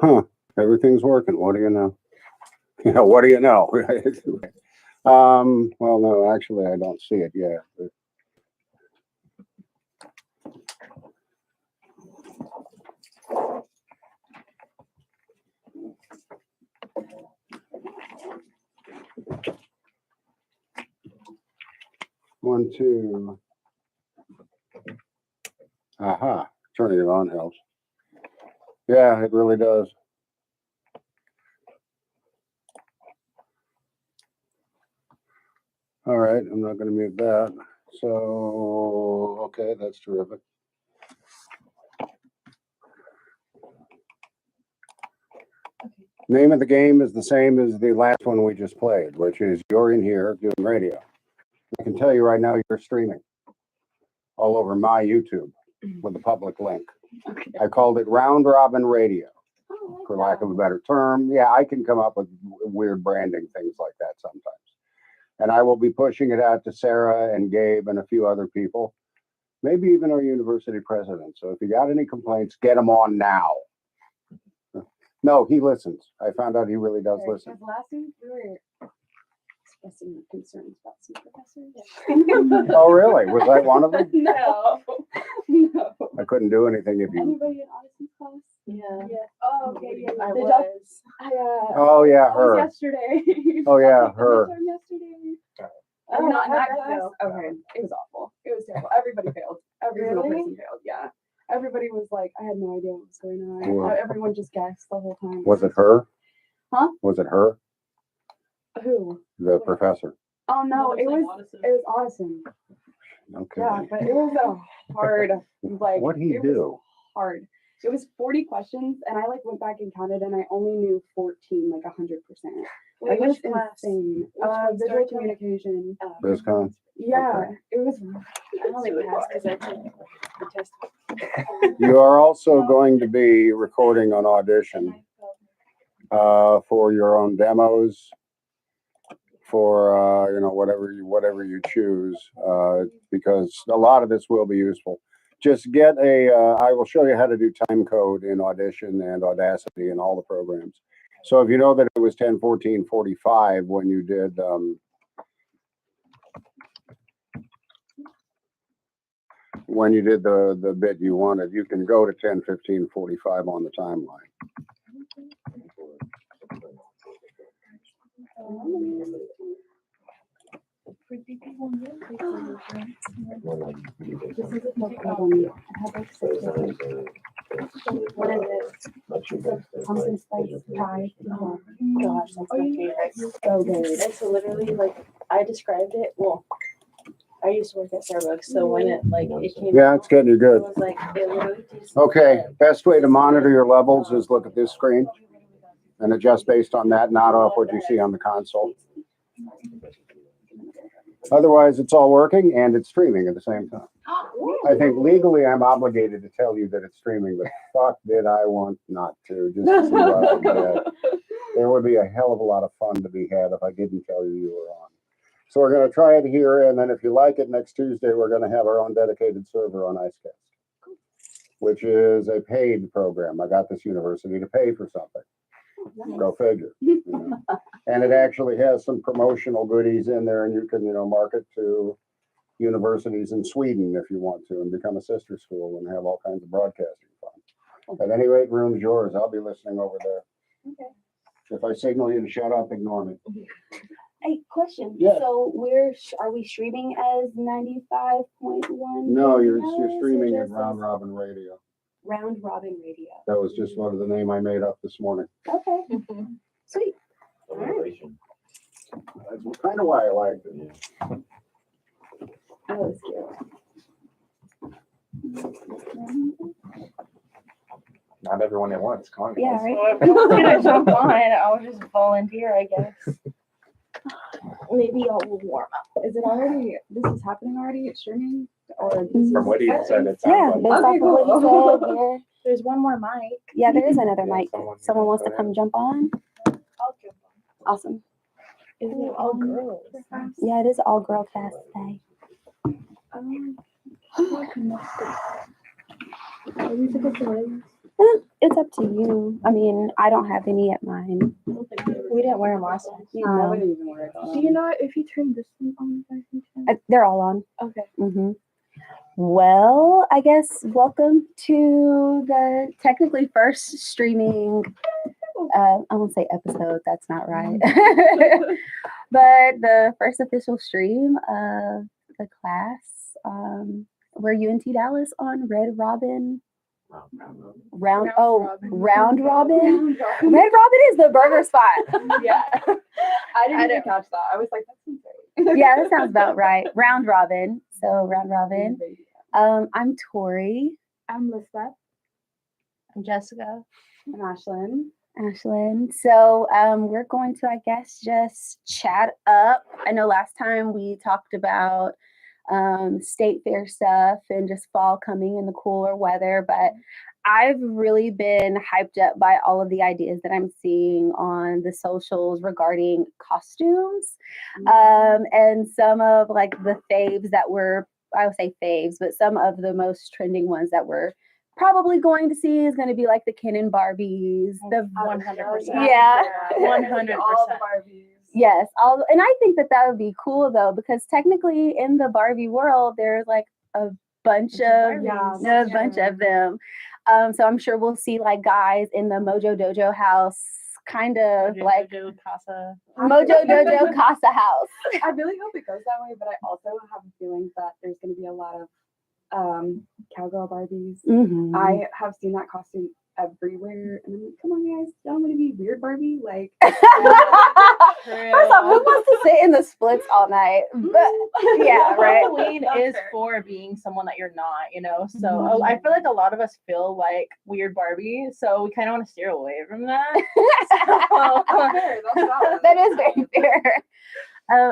Huh. Everything's working. What do you know? Yeah, what do you know? Well, no, actually, I don't see it yet. But one, two. Aha. Turning it on helps. Yeah, it really does. All right, I'm not going to mute that. So, okay, that's terrific. Name of the game is the same as the last one we just played, which is You're in Here doing radio. I can tell you right now, you're streaming all over my YouTube with a public link. Okay. I called it Round Robin Radio, Oh, for lack of a better term. Yeah, I can come up with weird branding things like that sometimes. And I will be pushing it out to Sarah and Gabe and a few other people, maybe even our university president. So if you got any complaints, get them on now. No, he listens. I found out he really does listen. Because last week we were expressing concerns about some professors. Oh, really? Was I one of them? No. No. I couldn't do anything if you. Anybody in Odyssey's class? Yeah. Yeah. Oh, okay. Yeah. I The was. Oh, yeah, it was her. yesterday. Oh, yeah, The her. midterm yesterday. Oh, Not in how'd that that class. go? Okay. It was awful. It was terrible. Everybody failed. Every single Really? person failed. Yeah. Everybody was like, I had no idea what was going on. Wow. Everyone just guessed the whole time. Was it her? Huh? Was it her? Who? The professor? Oh no, it was Addison. Addison. Okay. Yeah, but it was a hard like. What'd he it do? Was hard. It was 40 questions, and I like went back and counted, and I only knew 14, like 100%. Wait, Like, it was which class? insane. Which one Visual started? communication. BizCon? Yeah, Okay. it was. I only passed because I took the test. You are also going to be recording on Audition for your own demos, for whatever you choose, because a lot of this will be useful. Just get a. I will show you how to do time code in Audition and Audacity and all the programs. So if you know that it was 10:14:45 when you did. When you did the bit you wanted, you can go to 10:15:45 on the timeline. No problem. I have like 6 different. What is it? Pumpkin spice pie. Oh gosh, that's my favorite. So good. It's literally like I described it. Well, I used to work at Starbucks, so when it came Yeah, it's getting you it good. was like it literally tastes Okay, best way to monitor your levels is look at this screen and adjust based on that, not off what you see on the console. Otherwise, it's all working and it's streaming at the same time. I think legally I'm obligated to tell you that it's streaming, but fuck did I want not to, just to see what I get. There would be a hell of a lot of fun to be had if I didn't tell you you were on. So we're going to try it here, and then if you like it, next Tuesday we're going to have our own dedicated server on IceCast, which is a paid program. I got this university to pay for something. Go figure. You know. And it actually has some promotional goodies in there, and you can, market to universities in Sweden if you want to, and become a sister school and have all kinds of broadcasting fun. At any rate, room's yours. I'll be listening over there. Okay. If I signal you to shut up, ignore me. Hey, question. Yeah. So are we streaming as 95.1? No, you're megahertz, or streaming at just Round as Robin Radio. Round Robin Radio. That was just one of the name I made up this morning. Okay. Sweet. Alliteration. That's kind of why I liked it. That was cute. Not everyone at once. Come on. Yeah, guys. right. Well, if you want me to jump on, I'll just volunteer, I guess. Maybe I will warm up. Is it already? This is happening already. It's streaming, or this From is- what he had said, it Yeah, sounds based like. off Okay, of what cool. you said, yeah. There's one more mic. Yeah, there is another Yeah, mic. someone- Someone wants to go come ahead. jump on. I'll jump on. Awesome. Is it all girls? Yeah, it is all girl cast today. We took it to It's up to you. I mean, I don't have any at mine. We didn't wear them last time. No, I No. wouldn't even wear it on. Do you know if you turn this one on? I can turn- They're all on. Okay. hmm Well, I guess welcome to the technically first streaming. I won't say episode. That's not right. But the first official stream of the class. We're UNT Dallas on Red Robin. Round Round Robin. Red Robin is the burger spot. Yeah. I didn't I even don't- catch that. I was like, that seems right. Yeah, that sounds about right. Round Robin. So Round Robin. I'm Tori. I'm Lisbeth. I'm Jessica. I'm Ashlyn. Ashlyn. So we're going to, I guess, just chat up. I know last time we talked about state fair stuff and just fall coming in the cooler weather, but I've really been hyped up by all of the ideas that I'm seeing on the socials regarding costumes. And some of like the faves that were, I would say faves, but some of the most trending ones that we're probably going to see is going to be like the Ken and Barbies, the 100%. Yeah. 100%. All the Barbies. yes, all, and I think that that would be cool though, because technically in the Barbie world, there's like a bunch of Yeah, a bunch of them. So I'm sure we'll see like guys in the Mojo Dojo house, kind of like Jojo Casa. Mojo Dojo Casa house. I really hope it goes that way, but I also have a feeling that there's going to be a lot of cowgirl Barbies. Mhm. I have seen that costume everywhere, and I'm like, come on, guys, y'all want to be weird Barbie? Like, First off, who wants to sit in the splits all night? But yeah, right. Halloween That's is fair. for being someone that you're not, you know? So I feel like a lot of us feel like weird Barbie, so we kind of want to steer away from that. that's fair, that's valid. That is very fair.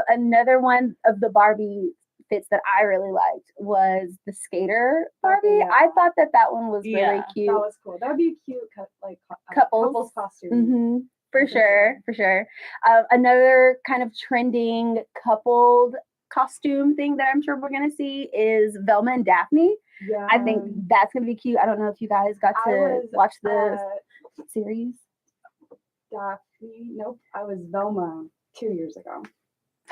Another one of the Barbie fits that I really liked was the skater Barbie. yeah. I thought that that one was really Yeah, cute. That was cool. That would be a cute Couples. couples costume. hmm For For sure, sure. for sure. Another kind of trending coupled costume thing that I'm sure we're gonna see is Velma and Daphne. Yeah. I think that's gonna be cute. I don't know if you guys got I to was, watch the series. Daphne. Nope, I was Velma 2 years ago.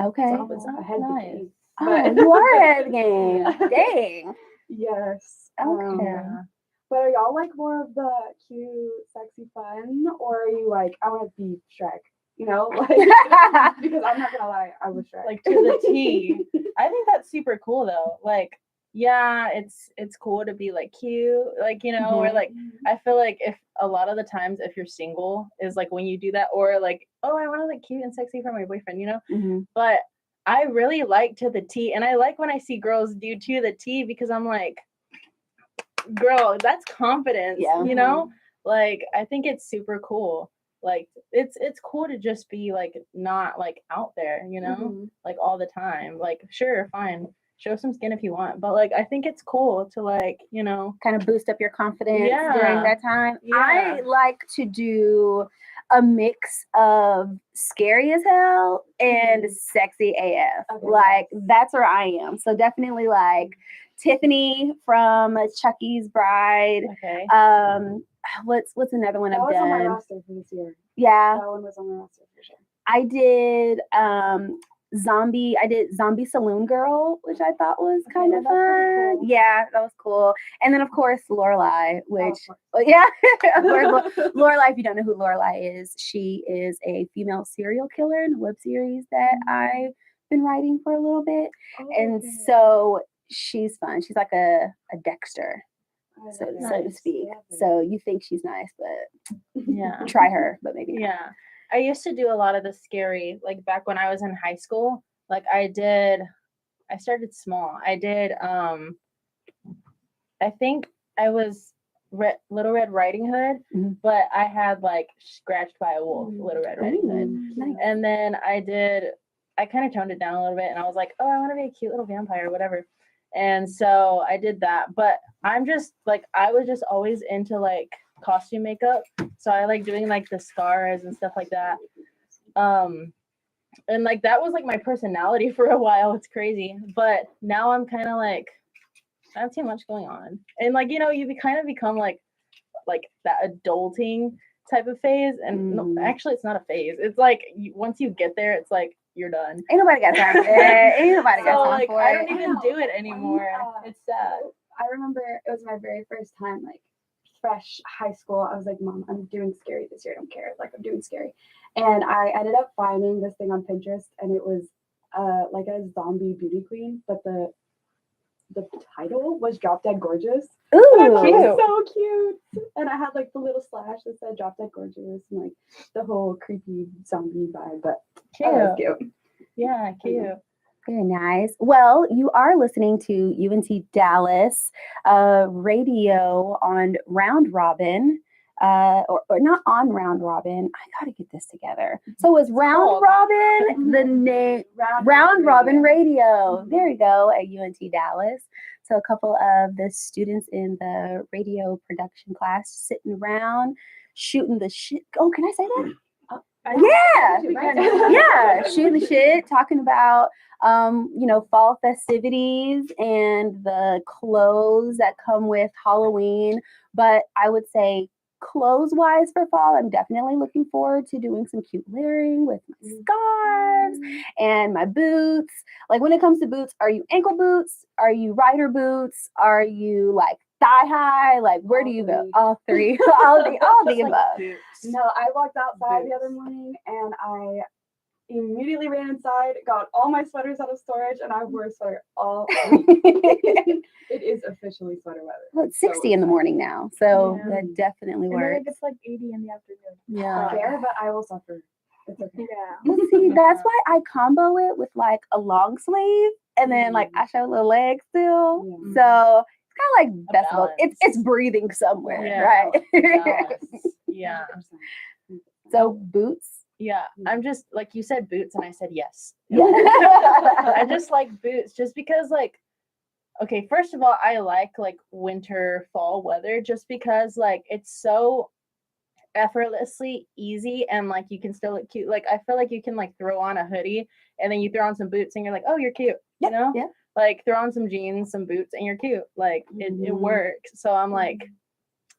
Okay. So I was ahead of the nice. game. Oh, But- you are ahead of the game. Yeah. Dang. Yes. Okay. But are y'all like more of the cute, sexy fun, or are you like, I want to be Shrek? You know, like because I'm not gonna lie, I was Shrek. Like to the T. I think that's super cool though. Like, yeah, it's cool to be like cute, like, you know, or like I feel like if a lot of the times if you're single is like when you do that, or like, oh, I want to look cute and sexy for my boyfriend, you know? Mhm. But I really like to the T, and I like when I see girls do to the T because I'm like, girl, that's confidence. Yeah. You know? Like I think it's super cool. Like it's cool to just be like not like out there, you know, Mhm. like all the time. Like sure, fine, show some skin if you want, but like I think it's cool to like, you know, Kind of boost up your confidence during Yeah. that time. Yeah. I like to do a mix of scary as hell and Mhm. sexy AF. Okay, Like yes. that's where I am. So definitely like Tiffany from Chucky's Bride. okay. What's another one That I've was on my done? roster for this year. Yeah, That one was on my roster for sure. I did Zombie Saloon Girl, which I thought was Okay, kind of that's pretty fun. cool. Yeah, that was cool. And then of course Lorelai, Oh, which of well, yeah, of course, Lorelai, if you don't know who Lorelai is, she is a female serial killer in a web series that I've been writing for a little bit. Oh, And okay. so she's fun. She's like a Dexter, I so, love so it. to speak. Love it. So you think she's nice, but Yeah. try her, but maybe not. Yeah. I used to do a lot of the scary, like back when I was in high school. Like I started small. I did I think I was Little Red Riding Hood, Mhm. but I had like Scratched by a Wolf, Little Red Riding Hood. Ooh, nice. And then I kind of toned it down a little bit and I was like, oh, I want to be a cute little vampire or whatever. And so I did that. But I'm just like, I was just always into like costume makeup. So I like doing like the scars and stuff like that. And like that was like my personality for a while. It's crazy. But now I'm kind of like, I have too much going on. And like, you know, you kind of become like like that adulting type of phase. And no, Mhm. actually, it's not a phase. It's like once you get there, it's like you're done. Ain't nobody got time for it. Ain't nobody So got time like for I it. don't even do it anymore. uh, It's sad. I remember it was my very first time, like fresh high school. I was like, Mom, I'm doing scary this year. I don't care. Like I'm doing scary. And I ended up finding this thing on Pinterest, and it was like a zombie beauty queen, but the title was Drop Dead Gorgeous. And I thought it Cute. was so cute. And I had like the little slash that said Drop Dead Gorgeous and like the whole creepy zombie vibe, but Cute. that was cute. Yeah, cute. Very nice. Well, you are listening to UNC Dallas radio on Round Robin, or not on Round Robin. I gotta get this together. So is Round called- Robin the name? Round Robin Radio. There you go at UNT Dallas. So a couple of the students in the radio production class sitting around shooting the shit. Oh, can I say that? Yeah. Yeah, shooting the shit, talking about fall festivities and the clothes that come with Halloween. But I would say clothes wise for fall, I'm definitely looking forward to doing some cute layering with my scarves and my boots. Like when it comes to boots, are you ankle boots? Are you rider boots? Are you like thigh high? Like where do you go? All three. all the Just, like, above. boots. No, I walked outside the other Boots. morning and I immediately ran inside, got all my sweaters out of storage, and I wore a sweater all week. It is officially sweater weather. Well, it's 60 in the morning now, so Yeah. that definitely And then works. it gets like 80 in the afternoon. Yeah. Fair, but I will suffer. It's okay. Yeah. Well, see, that's why I combo it with like a long sleeve, and then like I show little legs still. Yeah. So it's kind of like festival. It's balance. breathing somewhere, Yeah. right? Balance. Yeah. 100%. So boots. Yeah. I'm just like you said boots and I said yes. Yeah. I just like boots just because like okay, first of all, I like winter fall weather just because like it's so effortlessly easy and like you can still look cute. Like I feel like you can like throw on a hoodie and then you throw on some boots and you're like, oh, you're cute. Yeah, You know? yeah. Like throw on some jeans, some boots, and you're cute. Like it Mhm. works. So I'm like,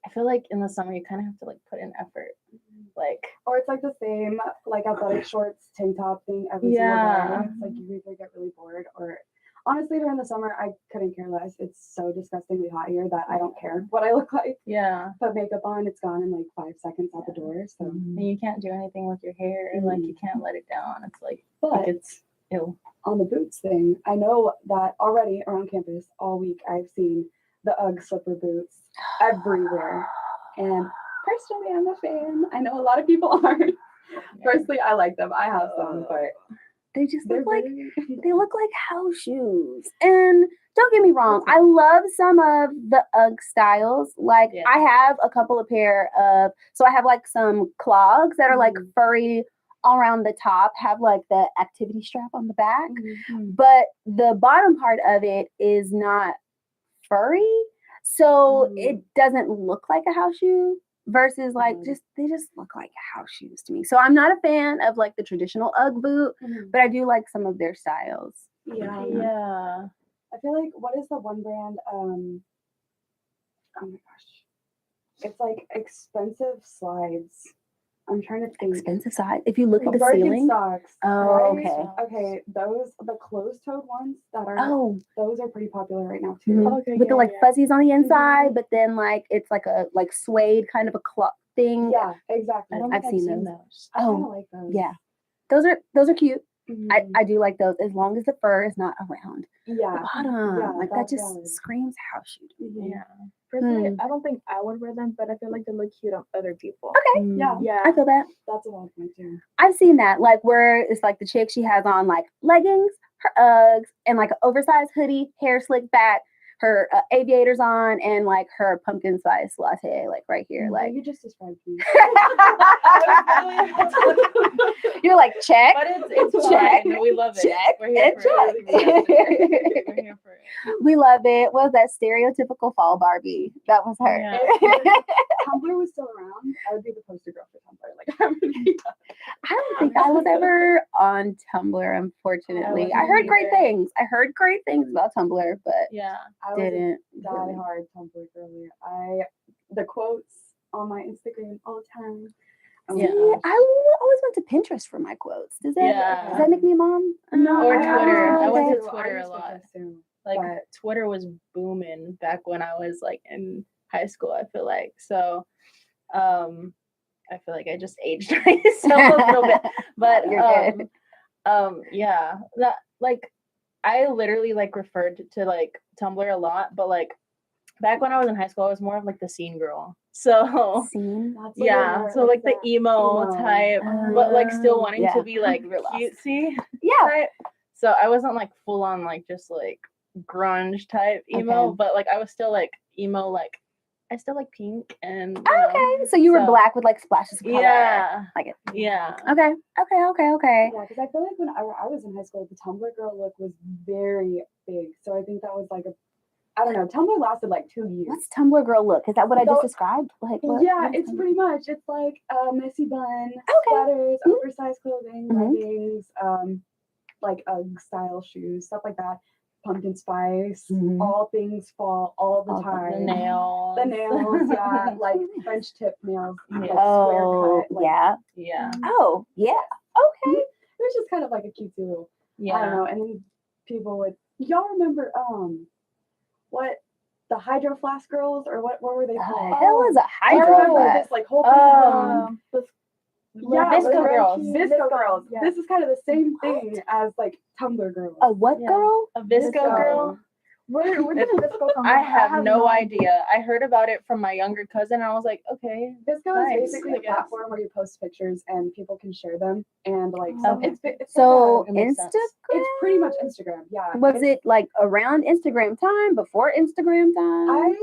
I feel like in the summer you kind of have to like put in effort. Like Or it's like the same like athletic shorts, tank top thing every Yeah. single day. It's like you either get really bored or honestly during the summer I couldn't care less. It's so disgustingly hot here that I don't care what I look like. yeah. Put makeup on, it's gone in like 5 seconds out the door. So And you can't do anything with your hair. Like you can't let it down. It's like but it's ill. on the boots thing, I know that already around campus all week I've seen the UGG slipper boots everywhere. And personally, I'm a fan. I know a lot of people aren't. Personally, I like them. I have some, but They just they're look like very- they look like house shoes. And don't get me wrong, I love some of the UGG styles. Like Yeah. I have a couple of pair of, so I have like some clogs that are like Mhm. furry all around the top, have like the activity strap on the back, Mhm. but the bottom part of it is not furry. So it doesn't look like a house shoe versus like Mhm. they just look like house shoes to me. So I'm not a fan of like the traditional UGG boot, Mhm. but I do like some of their styles. Yeah. Yeah. I feel like what is the one brand? Oh my gosh. It's like expensive slides. I'm trying to think. Expensive size. If you look at the ceiling. Birkenstocks. Oh, right? okay. Okay, those the closed-toed ones that are Oh, those are pretty popular right now too. mhm. Okay, With the yeah, like yeah. fuzzies on the inside, but then like it's like a like suede kind of a cloth thing. Yeah, exactly. I don't I've think seen those. I kind Oh, of like those. yeah. Those are cute. Mhm. I do like those as long as the fur is not around the Yeah. bottom. Yeah, like that that's just valid. screams house shoe. to me. Mhm. Yeah. Personally, I don't think I would wear them, but I feel like they look cute on other people. Okay. Yeah. Yeah. I feel that. That's a valid point too. I've seen that, like where it's like the chick, she has on like leggings, her Uggs, and like an oversized hoodie, hair slicked back, her aviators on, and like her pumpkin spice latte, like right here. Like Like you just described me. you're like, check. But it's Check, fine. We love it. check, We're here and for it. We're here for it. We love it. What was that stereotypical fall Barbie? That was her. Yeah. If Tumblr was still around, I would be the poster girl for Tumblr. Like I would be. I don't think I was ever on Tumblr, unfortunately. I wasn't heard great either. things. I heard great things about Tumblr, but Yeah. I was didn't. a die hard Tumblr girly. The quotes, on my Instagram all the time. Yeah. Always went to Pinterest for my quotes. Does Yeah. that make me a mom? Or I Twitter. I went to do. Twitter a use lot. Pinterest too. Like But- Twitter was booming back when I was like in high school, I feel like. So I feel like I just aged myself a little bit. But You're good. yeah. That like I literally like referred to like Tumblr a lot, but like back when I was in high school, I was more of like the scene girl. So Scene. That's what yeah, you're so like the that emo type, but like still wanting yeah. to be like You're lost. cutesy Yeah. type. So I wasn't like full on like just like grunge type emo, Okay. but like I was still like emo, like I still like pink and you know, Okay, so you were so- black with like splashes of color. yeah, Like it. yeah, Okay. Okay. Yeah, because I feel like when I was in high school, the Tumblr girl look was very big. So I think that was like I don't know. Tumblr lasted like 2 years. What's Tumblr girl look? Is that what I just So- described? Like what? Yeah, what is it's Tumblr? pretty much. It's like a messy bun, Okay. sweaters, Mhm. oversized clothing, Mhm. leggings, like UGG style shoes, stuff like that. Pumpkin spice, Mhm. all things fall all the All the time. the nails, The nails, yeah, like French tip nails, like square Oh, cut. Like, yeah. yeah, Oh, yeah. Okay. It was just kind of like a cute little, I don't yeah. know. And then people would, y'all remember what the Hydro Flask girls or what were they The called? hell is a I remember hydro flask? this like whole thing. Visco those are girls. cute. Visco Visco girls. girls, yeah. This is kind of the same thing as like Tumblr girls. A what Yeah. girl? A Visco Visco. girl. Where did Visco come I from? have no idea. I heard about it from my younger cousin, and I was like, okay, Visco Nice, is basically I a guess. platform where you post pictures and people can share them and like Okay. it's So like It makes sense. Instagram. it's pretty much Instagram. Yeah. Was It's- it like around Instagram time, before Instagram time? I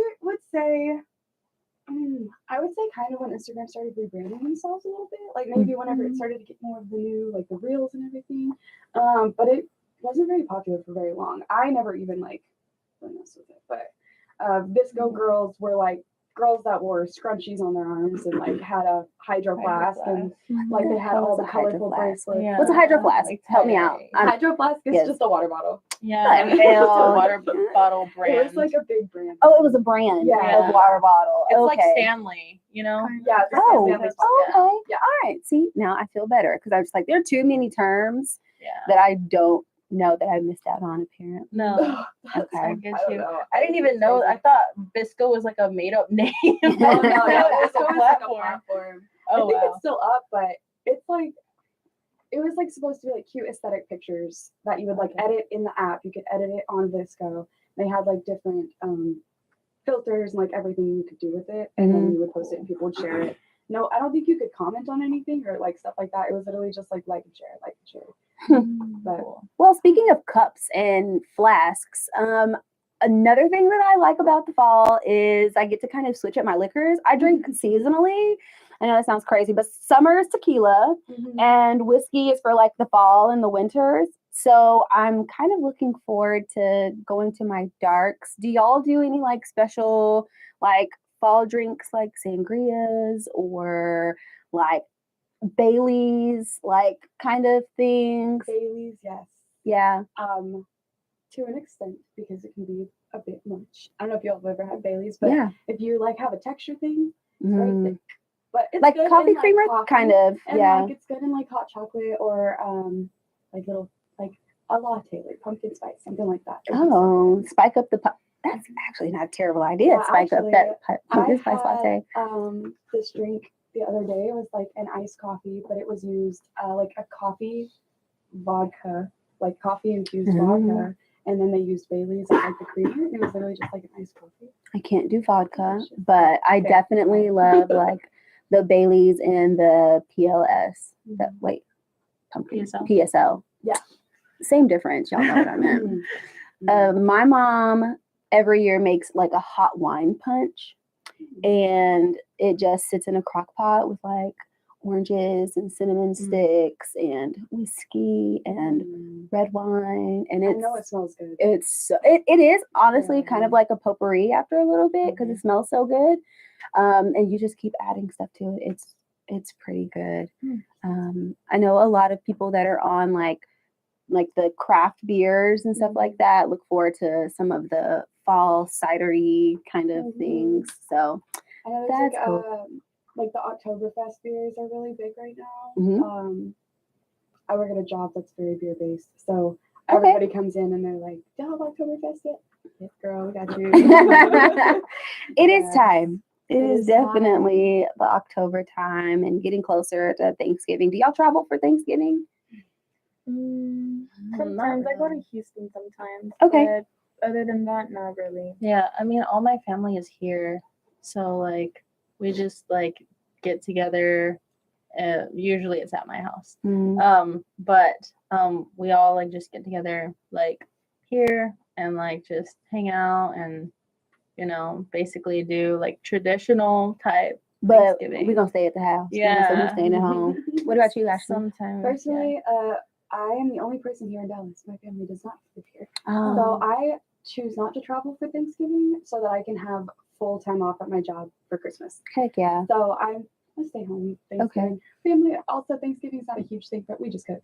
would say kind of when Instagram started rebranding themselves a little bit, like maybe whenever it started to get more of the new, like the reels and everything. But it wasn't very popular for very long. I never even like really messed with it. But Visco girls were like girls that wore scrunchies on their arms and like had a hydro flask and like they had all the colorful bracelets. Yeah. What's a hydro flask? Like Help me out. tight. Hydro flask is Yes. just a water bottle. Yeah, What it's just a hell? water bottle brand. It was like a big brand. Oh, it was a brand Yeah. of water bottle. It's okay. like Stanley, you know? Yeah. it's Oh, Stanley okay. Park, All Yeah. right. See, now I feel better because I was like, there are too many terms Yeah. that I don't know that I missed out on. Apparently. No, That's- Okay. I get I don't you. know. I didn't even know. I thought Visco was like a made up name. Oh no, yeah, It's it's a like a platform. platform. Oh I think wow. it's still up, but it's like it was like supposed to be like cute aesthetic pictures that you would like Okay. edit in the app. You could edit it on Visco. They had like different filters and like everything you could do with it, and then you would post it and people would share it. No, I don't think you could comment on anything or like stuff like that. It was literally just like and share, like and share. But Cool. Well, speaking of cups and flasks, another thing that I like about the fall is I get to kind of switch up my liquors. I drink seasonally. I know that sounds crazy, but summer is tequila and whiskey is for like the fall and the winters. So I'm kind of looking forward to going to my darks. Do y'all do any like special like fall drinks like sangrias or like Bailey's, like kind of things? Bailey's, yes. Yeah. To an extent because it can be a bit much. I don't know if y'all have ever had Bailey's, but Yeah. if you like have a texture thing, it's very Mm. thick. But it's Like good in, coffee like, creamer, coffee, kind of. and Yeah. like it's good in like hot chocolate or like little like a latte, like pumpkin spice, something like that. It'd be so Oh, good. spike up the. That's actually not a terrible idea. Yeah, Spike up actually, that I pumpkin spice had latte. this drink the other day. It was like an iced coffee, but it was used like a coffee vodka, like coffee infused Mm. vodka, and then they used Bailey's as like the creamer, and it was literally just like an iced coffee. I can't do vodka, Delicious. but I Okay. definitely love like the Baileys and the PLS. That Mhm. wait, pumpkin PSL. PSL. Yeah. Same difference. Y'all know what I meant. Mhm. My mom every year makes like a hot wine punch, and it just sits in a crock pot with like oranges and cinnamon sticks and whiskey and Mm. red wine, and I it's know it smells good. it is honestly Yeah. kind of like a potpourri after a little bit because it smells so good, and you just keep adding stuff to it. It's pretty good. I know a lot of people that are on like the craft beers and stuff like that look forward to some of the fall cidery kind of Mhm. things. So I know That's there's cool. like the Oktoberfest beers are really big right now. Mhm. I work at a job that's very beer based, so Okay. everybody comes in and they're like, "Do you have Oktoberfest yet?" Yes, girl, we got you. It is Yes. time. It It is is time. definitely the October time and getting closer to Thanksgiving. Do y'all travel for Thanksgiving? Sometimes I go to really. Houston sometimes. Okay. But other than that, not really. Yeah, I mean, all my family is here, so like we just like get together. Usually it's at my house. But we all like just get together like here and like just hang out and basically do like traditional type But Thanksgiving. we're gonna stay at the house. Yeah. So we're staying at home. What about you, Ashley? Sometimes Personally, I am the only person here in Dallas. My family does not live here. Oh, So I choose not to travel for Thanksgiving so that I can have full time off at my job for Christmas. heck yeah. So I stay home Thanksgiving. Family also Thanksgiving's not a huge thing, but we just cook.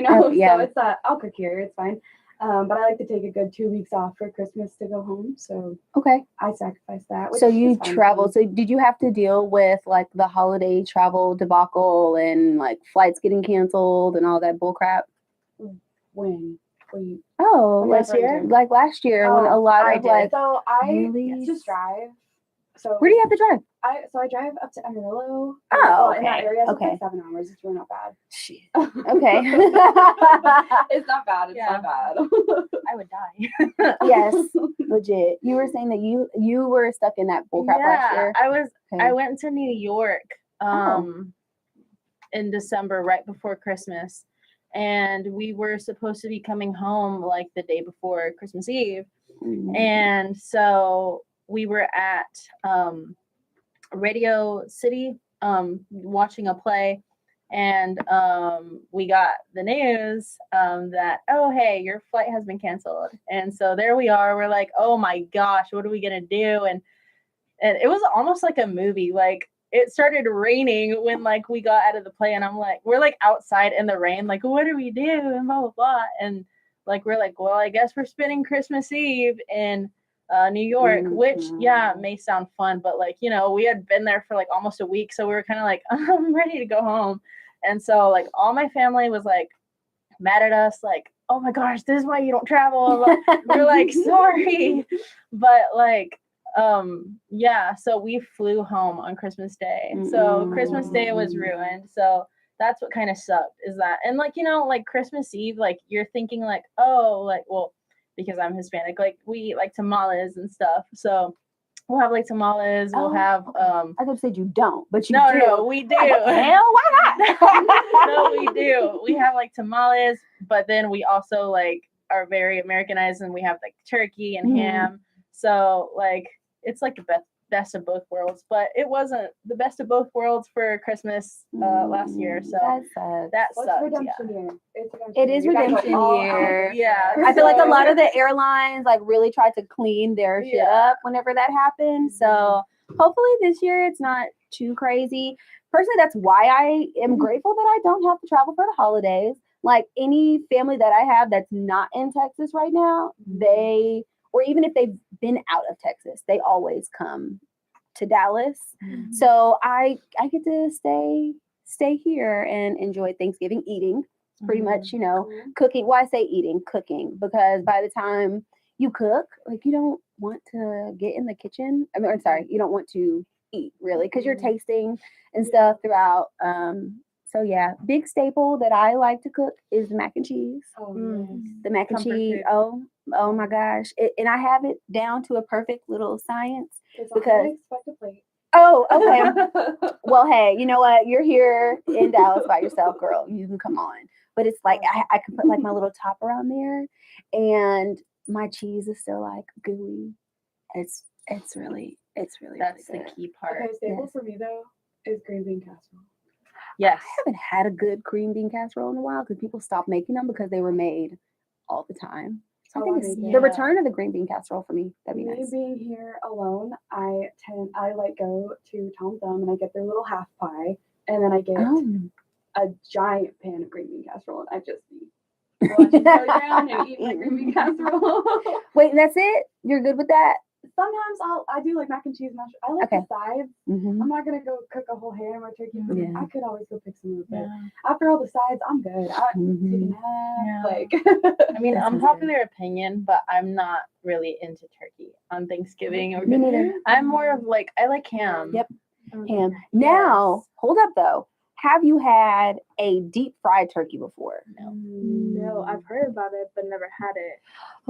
Oh, yeah. So it's I'll cook here, it's fine. But I like to take a good 2 weeks off for Christmas to go home. So Okay. I sacrifice that. So which you is fine with travel. me. So did you have to deal with like the holiday travel debacle and like flights getting canceled and all that bull crap? When you Oh, When like, last year? like last year when a lot I of did. like, so I really? just drive. So where do you have to drive? I drive up to Amarillo. Oh, in that okay. area, so Okay. it's like 7 hours. It's really not bad. Shit. Okay. It's not bad. It's Yeah. not bad. I would die. Yes, legit. You were saying that you were stuck in that bull crap last year. Okay. I went to New York Oh. in December right before Christmas, and we were supposed to be coming home like the day before Christmas Eve. Mhm. And so we were at Radio City watching a play, and we got the news that, oh, hey, your flight has been canceled. And so there we are. We're like, oh my gosh, what are we gonna do? And it was almost like a movie. Like it started raining when like we got out of the play, and I'm like, we're like outside in the rain, like what do we do? And blah blah blah. And like we're like, well, I guess we're spending Christmas Eve in New York, which may sound fun, but like we had been there for like almost a week, so we were kind of like, I'm ready to go home. And so like all my family was like mad at us, like, oh my gosh, this is why you don't travel. We're like, sorry, but like so we flew home on Christmas Day. So Christmas Day was ruined. So that's what kind of sucked, is that, and like like Christmas Eve, like you're thinking like, oh, like, well, because I'm Hispanic, like we eat like tamales and stuff. So we'll have like tamales. We'll have I thought you said you don't, but you no, do. no, we do. What the hell? Why not? No, we do. We have like tamales, but then we also like are very Americanized, and we have like turkey and ham. So like it's like the best of both worlds, but it wasn't the best of both worlds for Christmas last year. So that sucks. that What's sucked. redemption year? It's It is You guys went redemption all year. out. Yeah. I feel like a So- lot of the airlines like really tried to clean their shit Yeah. up whenever that happened. So hopefully this year it's not too crazy. Personally, that's why I am grateful that I don't have to travel for the holidays. Like any family that I have that's not in Texas right now, they, or even if they've been out of Texas, they always come to Dallas. So I get to stay here and enjoy Thanksgiving eating. Pretty much, cooking. Why I say eating, cooking, because by the time you cook, like you don't want to get in the kitchen. I mean, I'm sorry, you don't want to eat really, because you're tasting and stuff throughout. So yeah, big staple that I like to cook is the mac and cheese. Oh, The mac and Comfort cheese. food. Oh my gosh, and I have it down to a perfect little science. yes. Because- Expect a plate. Oh, okay. Well, hey, you know what? You're here in Dallas by yourself, girl. You can come on. But it's like I can put like my little topper on there, and my cheese is still like gooey. It's really That's really the good. key part. Okay, staple Yes. for me though is green bean casserole. Yes. I haven't had a good green bean casserole in a while because people stopped making them because they were made all the time. So I Oh, think I it's make the it. return of the green bean casserole for me. That'd be Me nice. being here alone, I like go to Tom Thumb and I get their little half pie, and then I get Oh. a giant pan of green bean casserole, and I just watch it go down and eat my green bean casserole. Wait, that's it? You're good with that? sometimes I do like mac and cheese mash. I like Okay. the sides. Mhm. I'm not gonna go cook a whole ham or turkey. For Yeah. I could always go pick some of it. Yeah. After all the sides, I'm good. I take a Mhm. nap. Yeah. Like I mean, That sounds unpopular opinion, but I'm not really into turkey on Thanksgiving. Or Me neither. I'm more of like I like ham. Yep. Ham. Now, Yes. hold up though. Have you had a deep fried turkey before? No, I've heard about it, but never had it.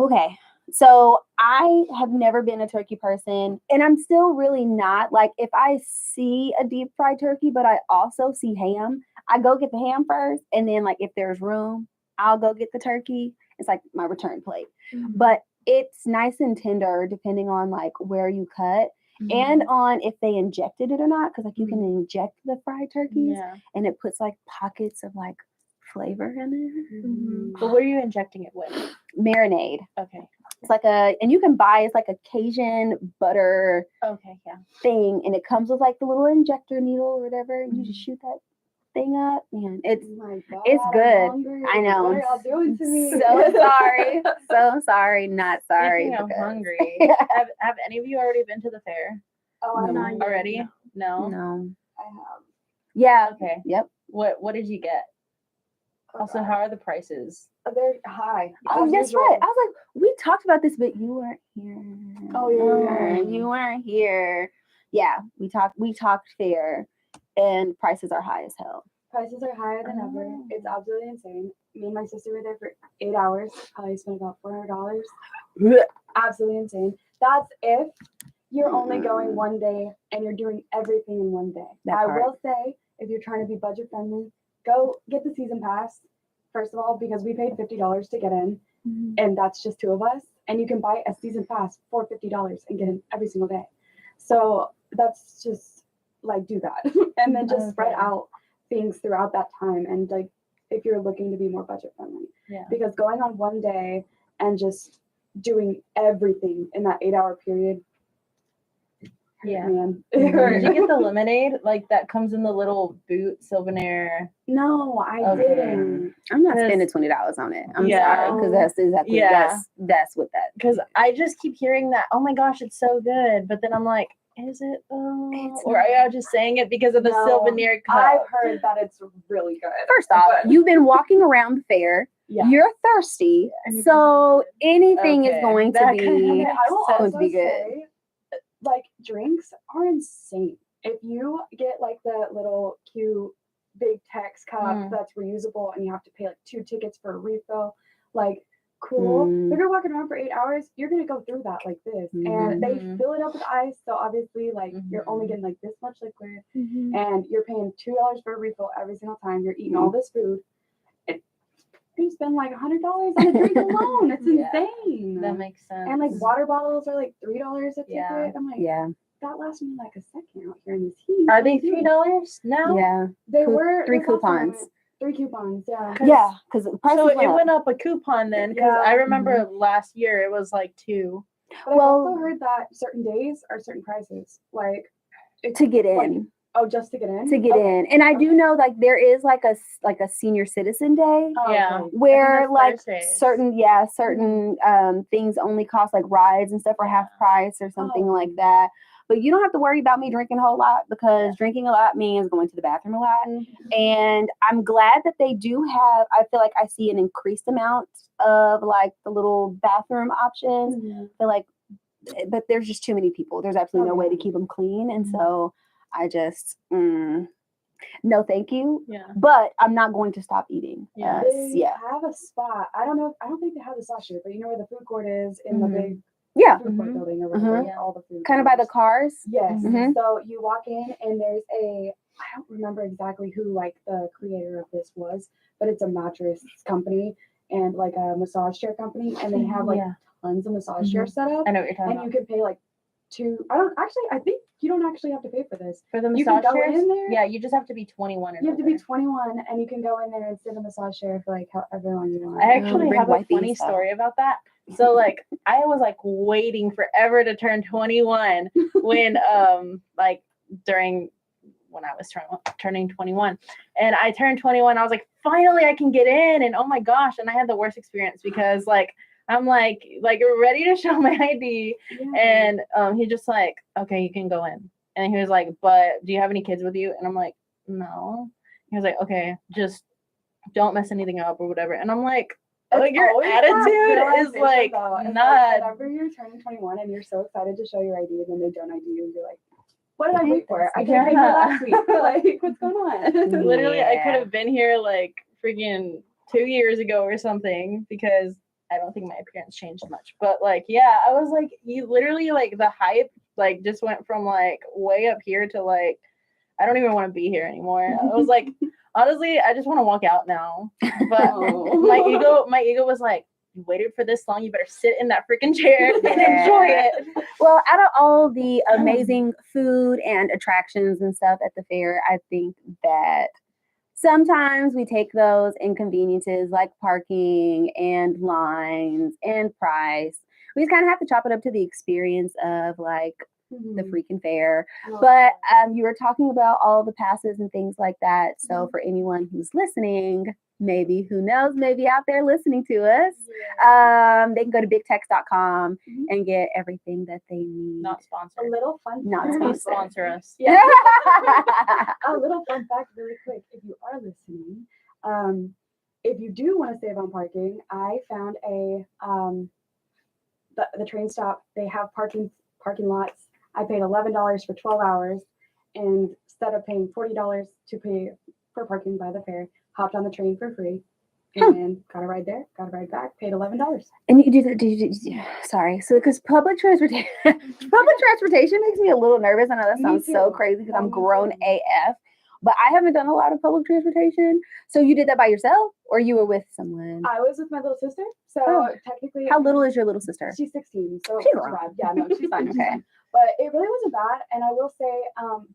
Okay. So I have never been a turkey person, and I'm still really not. Like, if I see a deep fried turkey, but I also see ham, I go get the ham first, and then, like, if there's room, I'll go get the turkey. It's like my return plate. But it's nice and tender depending on like where you cut and on if they injected it or not. Because like you can inject the fried turkeys, Yeah. and it puts like pockets of like flavor in it. But what are you injecting it with? Marinade. Okay. It's like and you can buy, it's like a Cajun butter Okay. Yeah. thing, and it comes with like the little injector needle or whatever. And you just shoot that thing up, man. It's oh my God, it's I'm good. hungry. I know. What are y'all doing to me? so sorry, so sorry, not sorry. Speaking of because- hungry, have any of you already been to the fair Oh, I'm No. not yet, already? no. No. No. I have. Yeah. Okay. Yep. What did you get? Oh, Also, God. how are the prices? They're high. Oh, as that's usual. right. I was like, we talked about this, but you weren't here. Oh, yeah. You weren't here. Yeah, we talked fair, and prices are high as hell. Prices are higher than ever. Oh. It's absolutely insane. Me and my sister were there for 8 hours. Probably spent about $400. Absolutely insane. That's if you're only going one day and you're doing everything in one day. That I part. will say, if you're trying to be budget friendly, go get the season pass. First of all, because we paid $50 to get in, and that's just two of us. And you can buy a season pass for $50 and get in every single day. So that's just like do that, and then just spread Okay. out things throughout that time. And like if you're looking to be more budget friendly, Yeah. because going on one day and just doing everything in that 8 hour period, hurt, Yeah. man. Mhm. It hurt. Did you get the lemonade like that comes in the little boot souvenir? No, I Okay. didn't. I'm not 'Cause- spending $20 on it. I'm Yeah. sorry, because that's exactly Yeah. that's what that. Because I just keep hearing that. Oh my gosh, it's so good. But then I'm like, is it though? It's Or are y'all just saying it because of the No, souvenir cup? I've heard that it's really good. First off, But- you've been walking around the fair. Yeah. You're thirsty, Anything so is good. anything is Okay, going to that be. kinda Okay, I will Sense. going also to be good. say, like drinks are insane. If you get like the little cute big Tex cup Mm. that's reusable and you have to pay like 2 tickets for a refill, like cool. Mm. If you're walking around for 8 hours, you're gonna go through that like this, and they Mhm. fill it up with ice. So obviously, like you're only Mhm. getting like this much liquid, Mhm. and you're paying $2 for a refill every single time. You're eating all this food. You spend like $100 on a drink alone. It's Yeah. insane. That makes sense. And like water bottles are like $3 a ticket. Yeah. I'm like, Yeah, that lasts me like a second out here in this heat. Are What they you doing? $3 now? yeah, They Coup- were 3 this last time I coupons. went, 3 coupons, yeah. yeah, because the prices So it went up. went up a coupon then, because Yeah. I remember last year it was like 2. But Well- I've also heard that certain days are certain prices. Like to get like, in. just to get in. To get Okay. in, and I do Okay. know like there is like a senior citizen day. Oh, Yeah. okay. Where that's like Thursdays. certain things only cost like rides and stuff for half price or something Oh. like that. But you don't have to worry about me drinking a whole lot, because drinking a lot means going to the bathroom a lot. And I'm glad that they do have, I feel like I see an increased amount of like the little bathroom options. Mhm. I feel like, but there's just too many people. There's absolutely Oh, no way to yeah. keep them clean. And Mhm. so I just, no, thank you. Yeah. But I'm not going to stop eating. Yeah. They Yeah. have a spot. I don't know. I don't think they have this last year, but you know where the food court is in Mhm. the big Yeah. food court Mhm. building or whatever. Mhm. All the food. Kind of by the courts. cars. Yes. Mhm. So you walk in and there's I don't remember exactly who like the creator of this was, but it's a mattress company and like a massage chair company, and they have like Yeah. tons of massage chairs set up, I know what you're talking and about. you can pay like I think you don't actually have to pay for this. For the you can massage go chairs? in there. Yeah, you just have to be 21 and You have to be over. 21, and you can go in there and sit in a massage chair for like however long you want. I actually bring have a wifey funny stuff. story about that. So like I was like waiting forever to turn 21 when like during when I was turning 21, and I turned 21. I was like, finally I can get in, and oh my gosh, and I had the worst experience because like I'm like ready to show my ID. Yeah. And he just like, okay, you can go in. And he was like, but do you have any kids with you? And I'm like, no. He was like, okay, just don't mess anything up or whatever. And I'm like, It's your always that attitude is realization, like though. It's not. whenever you're turning 21 and you're so excited to show your ID and then they don't ID you and you're like, what did I hate wait for? I this. could have paid her Yeah. last week. Like, what's going on? Literally, I could Yeah. have been here like freaking 2 years ago or something because I don't think my appearance changed much. But like, yeah, I was like, you literally like the hype like just went from like way up here to like, I don't even want to be here anymore. I was like, honestly, I just want to walk out now. But Oh. my ego was like, you waited for this long, you better sit in that freaking chair and Yeah. enjoy it. Well, out of all the amazing food and attractions and stuff at the fair, I think that sometimes we take those inconveniences like parking and lines and price. We just kind of have to chop it up to the experience of like the freaking fair. But you were talking about all the passes and things like that. So for anyone who's listening, maybe who knows, maybe out there listening to us, they can go to bigtex.com Mhm. and get everything that they need. Not a sponsored. little fun Not fact. Please sponsored. sponsor us. Yeah. A little fun fact really quick. If you are listening, if you do want to save on parking, I found the train stop, they have parking lots. I paid $11 for 12 hours, and instead of paying $40 to pay for parking by the fair, hopped on the train for free and got a ride there, got a ride back, paid $11. And you do sorry. So because public transportation makes me a little nervous. I know that Me sounds so too. crazy because Yeah, I'm me grown too. AF, but I haven't done a lot of public transportation. So you did that by yourself or you were with someone? I was with my little sister, so Oh. technically, How little is your little sister? she's 16, so She's it's grown. bad. Yeah, no, she's fine. She's Okay. fine. But it really wasn't bad. And I will say,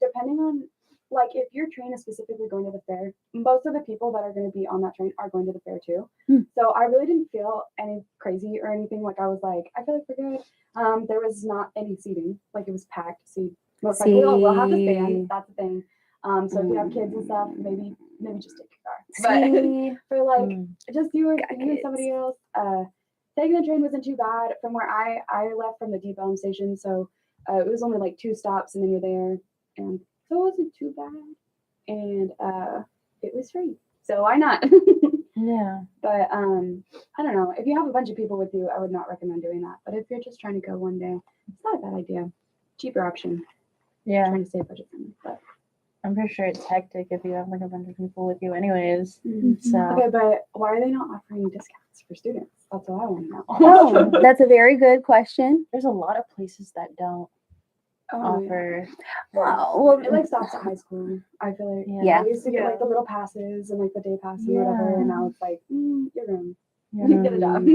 depending on, like, if your train is specifically going to the fair, most of the people that are going to be on that train are going to the fair too. Hmm. So I really didn't feel any crazy or anything. Like, I was like, I feel like we're good. There was not any seating. Like, it was packed. So most likely we'll have to See. stand. That's the thing. So if you have kids and stuff, maybe just take your car. But See, for like, Mm. just you Got and somebody else. Taking the train wasn't too bad. From where I left from the Deep Elm station, so it was only like 2 stops and then you're there, and so it wasn't too bad. And it was free, so why not? Yeah. But I don't know. If you have a bunch of people with you, I would not recommend doing that. But if you're just trying to go one day, it's not a bad idea. Cheaper option. Yeah. Trying to save budget friendly. But I'm pretty sure it's hectic if you have like a bunch of people with you anyways. So okay, but why are they not offering discounts for students? That's what I want to know. oh, that's a very good question. there's a lot of places that don't Oh, offer. Oh, well, it like stops at high school. I feel like Yeah. I used to get like the little passes and like the day pass and whatever, and now it's like you're going get a job.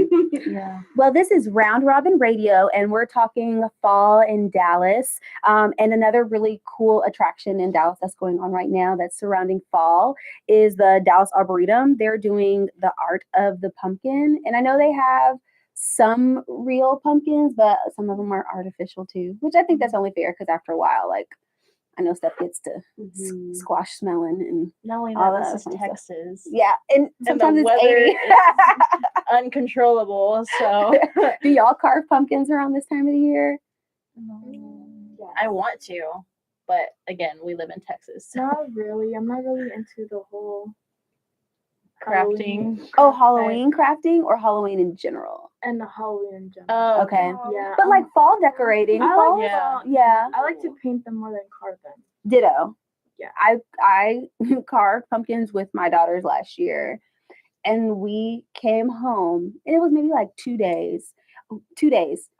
Yeah. Well, this is Round Robin Radio, and we're talking fall in Dallas. And another really cool attraction in Dallas that's going on right now that's surrounding fall is the Dallas Arboretum. They're doing the art of the pumpkin. And I know they have some real pumpkins, but some of them are artificial too, which I think that's only fair because after a while, like, I know stuff gets to Mhm. squash smelling and Not only All that, that this is fun stuff. Texas. yeah, and And the sometimes it's weather 80. is uncontrollable. So Do y'all carve pumpkins around this time of the year? Yes. I want to, but again, we live in Texas. So Not really. I'm not really into the whole crafting. Oh, Halloween crafting or Halloween in general? and the Halloween in general. Oh, Okay. Yeah. But like fall decorating, I fall, like Yeah. yeah, I like to paint them more than carve them. ditto. Yeah. I carved pumpkins with my daughters last year, and we came home, and it was maybe like 2 days. 2 days.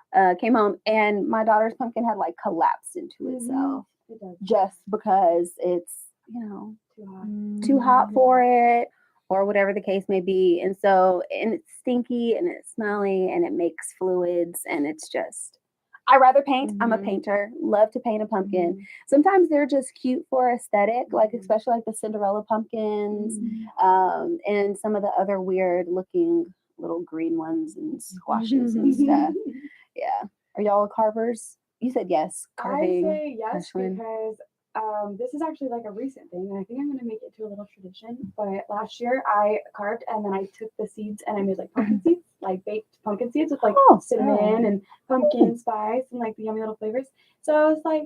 Came home, and my daughter's pumpkin had like collapsed into itself It does. just because it's Too hot. too hot for it or whatever the case may be. And so, and it's stinky and it's smelly and it makes fluids and it's just, I rather paint. I'm a Mhm. painter, love to paint a pumpkin. Mhm. Sometimes they're just cute for aesthetic, like Mhm. especially like the Cinderella pumpkins, Mhm. and some of the other weird looking little green ones and squashes and stuff. Yeah. Are y'all carvers? You said yes. Carving. I say yes Ashwin. because this is actually like a recent thing, and I think I'm gonna make it to a little tradition. But last year I carved and then I took the seeds and I made like pumpkin seeds. like baked pumpkin seeds with like Oh. cinnamon and pumpkin spice and like the yummy little flavors. So I was like,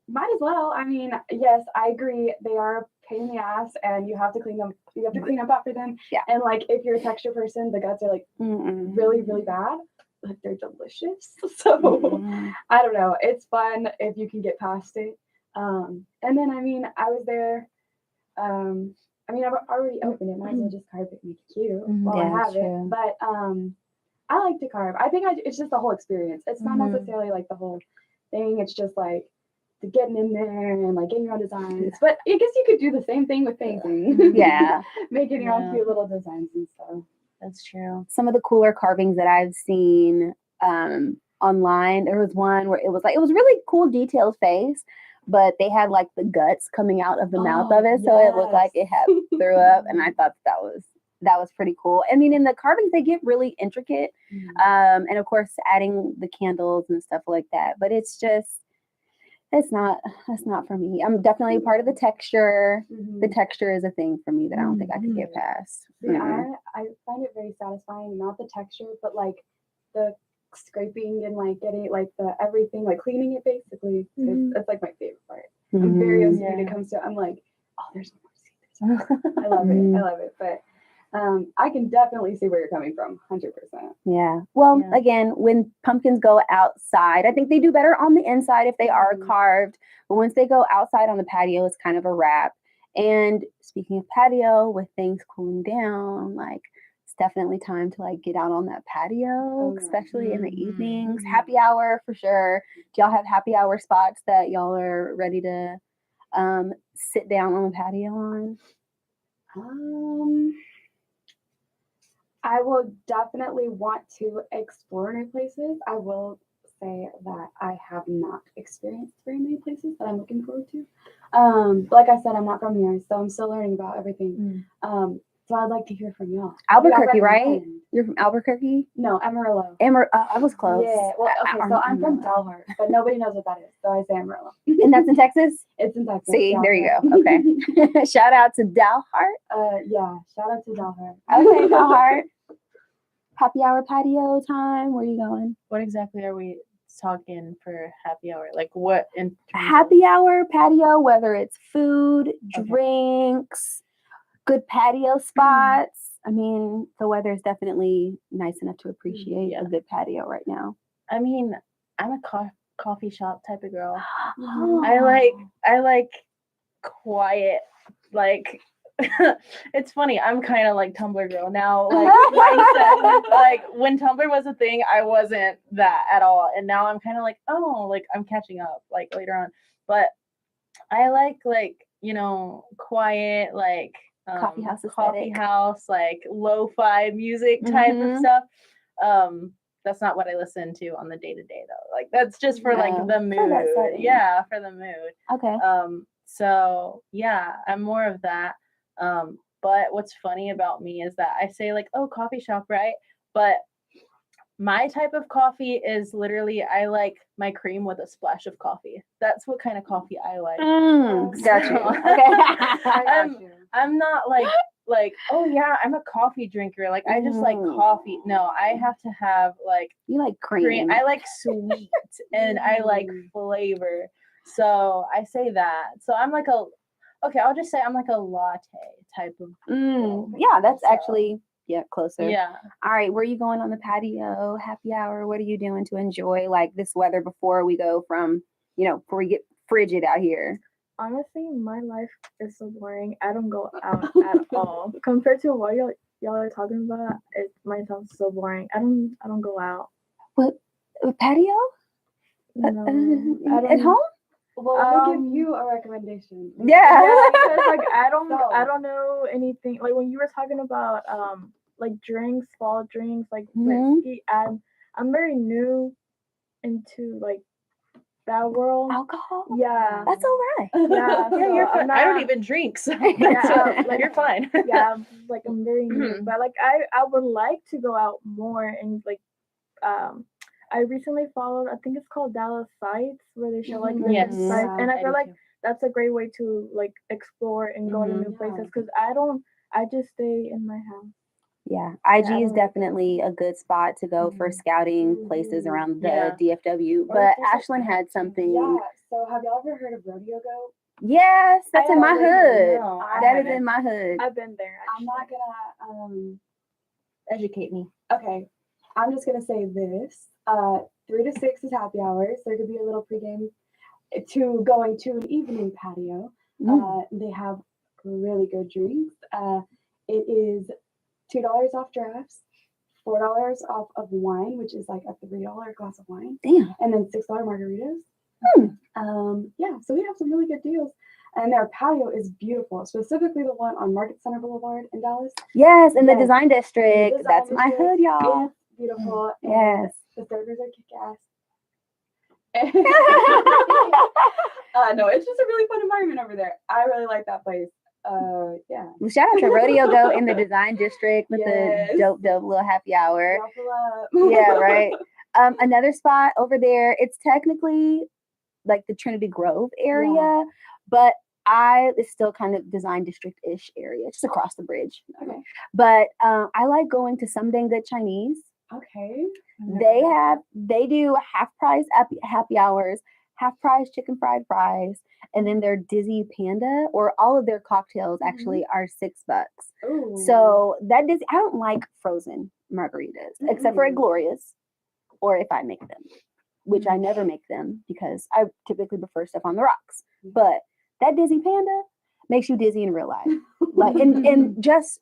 might as well. I mean, yes, I agree. They are a pain in the ass, and you have to clean them. You have to clean up after them. Yeah. And like, if you're a texture person, the guts are like Mm-mm. really, really bad. But they're delicious. So Mm-mm. I don't know. It's fun if you can get past it. And then I mean, I was there. I mean, I've already opened it. Might as well just carve it and make it cute while Yeah, I have true. it. But I like to carve. I think it's just the whole experience. It's not Mhm. necessarily like the whole thing. It's just like the getting in there and like getting your own designs. But I guess you could do the same thing with painting. Yeah. Making your own Yeah. cute little designs and stuff. That's true. Some of the cooler carvings that I've seen online, there was one where it was really cool detailed face, but they had like the guts coming out of the mouth of it, so it looked like it had threw up, and I thought that was pretty cool. I mean, in the carvings they get really intricate, and of course adding the candles and stuff like that, but it's not for me. I'm definitely a part of the texture. Mhm. The texture is a thing for me that I don't think I could get past. See, Mm-mm. I find it very satisfying, not the texture, but like the scraping and like getting like the everything, like cleaning it basically. Mhm. It's like my favorite part. I'm very Mhm. OCD when Yeah. it comes to I'm like, oh, there's more seed. There's more seed. I love it. I love it. But I can definitely see where you're coming from, 100%. Yeah. Well, Yeah. again, when pumpkins go outside, I think they do better on the inside if they are Mhm. carved. But once they go outside on the patio, it's kind of a wrap. And speaking of patio, with things cooling down, like it's definitely time to like get out on that patio, Oh, yeah. especially in the Mhm. evenings. Mhm. Happy hour for sure. Do y'all have happy hour spots that y'all are ready to sit down on the patio on? I will definitely want to explore new places. I will say that I have not experienced very many places that I'm looking forward to. Like I said, I'm not from here, so I'm still learning about everything. So I'd like to hear from y'all. What do y'all Albuquerque, right? recommend? You're from Albuquerque? No, Amarillo. I was close. Yeah, well, okay, so I'm from Amarillo. Delhart, but nobody knows what that is, so I say Amarillo. And that's in Texas? It's in Texas. See, there you Delhart. go. Okay. Shout out to Dalhart. Yeah, shout out to Delhart. Okay, Dalhart. Happy hour patio time. Where are you going? What exactly are we talking for happy hour? Like what in terms of- Happy hour patio, whether it's food, Okay. drinks, good patio spots. I mean, the weather is definitely nice enough to appreciate Yeah. a good patio right now. I mean, I'm a coffee shop type of girl. Mhm. I like quiet, like it's funny. I'm kind of like Tumblr girl now. Like mindset. Like when Tumblr was a thing, I wasn't that at all, and now I'm kind of like, oh, like I'm catching up like later on. But I like quiet, like Coffee house coffee aesthetic. house, like lo-fi music type of Mhm. stuff. That's not what I listen to on the day to day though. Like that's just for like No, the for that mood. setting. Yeah, for the mood. Okay. So yeah, I'm more of that. But what's funny about me is that I say like, oh, coffee shop, right? But my type of coffee is literally I like my cream with a splash of coffee. That's what kind of coffee I like. Got you. So- Okay. I got you. I'm not like, oh yeah, I'm a coffee drinker. Like I just like coffee. No, I have to have like You like cream. cream. I like sweet and I like flavor. So I say that. So I'm like I'll just say I'm like a latte type of girl. Yeah, that's So, actually closer. yeah. All right, where are you going on the patio? Happy hour. What are you doing to enjoy like this weather before we go from, before we get frigid out here? Honestly, my life is so boring. I don't go out at all. Compared to what y'all are talking about, it might sound so boring. I don't go out. A patio? No, I don't. At home? Well, let me Um, give you a recommendation. Yeah. Yeah, because like I don't So- know anything. Like when you were talking about like drinks, fall drinks, like Mhm. whiskey. I'm very new into like that world. Alcohol? Yeah. That's all right. Yeah, Yeah, so you're I'm fine. I don't not- even drink, so Yeah, like- you're fine. Yeah, like I'm very new, but like I would like to go out more and like I recently followed, I think it's called Dallas Sites, where they show like Mhm. different Yes, sites, and I do feel like too. that's a great way to like explore and go to Mhm. new places Yeah. because I just stay in my house. Yeah, IG I is don't like that. definitely a good spot to go for Mhm. scouting places Mhm. around the Yeah. DFW. Or But if there's, like, Ashland had something. Yeah. So have y'all ever heard of Rodeo Go? Yes, that's I in my always hood. No, I That is haven't. in my hood. I've been there. I'm not gonna Educate me. okay. I'm just gonna say this. 3 to 6 is happy hours. There could be a little pregame to going to an evening patio. They have really good drinks. It is $2 off drafts, $4 off of wine, which is like a $3 glass of wine, Damn. and then $6 margaritas. Hmm. Yeah, so we have some really good deals. And their patio is beautiful, specifically the one on Market Center Boulevard in Dallas. Yes, in the Yes. design district. Design That's my district. hood, y'all. It's beautiful. And Yes. the servers are kick ass. No, it's just a really fun environment over there. I really like that place. Yeah. Well, shout out to Rodeo Go in the design district with Yes. the dope little happy hour. Y'all pull up. Yeah, right. Another spot over there, it's technically like the Trinity Grove area, but it's still kind of design district-ish area, just across the bridge. Okay. But I like going to Some Dang Good Chinese. Okay. They do half price happy hours, half price chicken fried fries, and then their Dizzy Panda, or all of their cocktails actually are $6. Ooh. So that Dizzy, I don't like frozen margaritas except for at Mm-mm. Gloria's, or if I make them, which I never make them because I typically prefer stuff on the rocks. But that Dizzy Panda makes you dizzy in real life. Like and just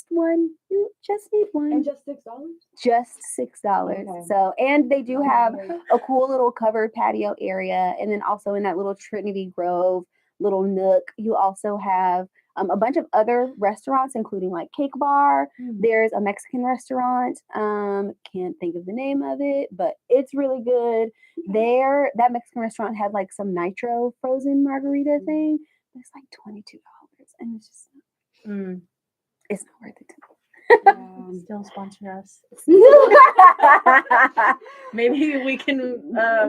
one, you just need one. And just $6? Just $6. Okay. So, and they do have Okay. a cool little covered patio area, and then also in that little Trinity Grove little nook, you also have a bunch of other restaurants, including like Cake Bar. There's a Mexican restaurant. Can't think of the name of it, but it's really good. That Mexican restaurant had like some nitro frozen margarita thing. It's like $22, and it's just it's not worth it to Still sponsor us. me. Maybe we can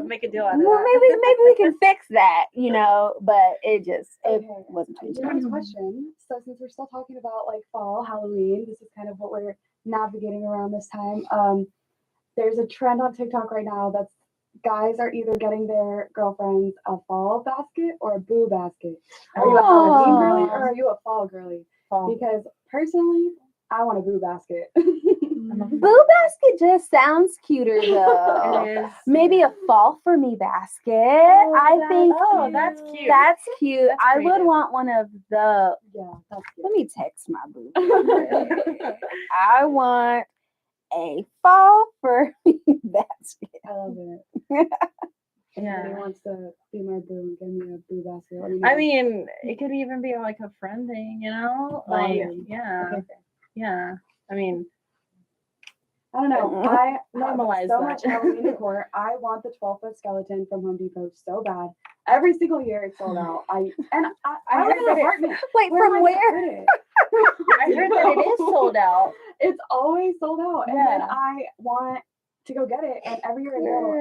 make a deal out of Well, that. maybe we can fix that, but it Okay. wasn't too Next question. So since we're still talking about like fall, Halloween, this is kind of what we're navigating around this time. There's a trend on TikTok right now that's guys are either getting their girlfriends a fall basket or a boo basket. Are you a Halloween girly or are you a fall girly? Fall. Because personally, I want a boo basket. Boo basket just sounds cuter though. It is. Maybe a fall for me basket. I think that's cute. that's cute. That's I would creative. want one of the. Yeah, that's good. Let me text my boo. I want a fall for me basket. I love it. Yeah. Anybody wants to be my boo and give me a boo basket? Let me know. I mean, it could even be like a friend thing, Like, yeah. Okay, fair. Yeah. I mean, I don't know. I Normalize have so that. much Halloween decor. I want the 12-foot skeleton from Home Depot so bad. Every single year it's sold out. I live in an apartment. Wait, Where am from I where? gonna put it? I heard that it is sold out. It's always sold out. And then Yeah. I want to go get it. And every year I go.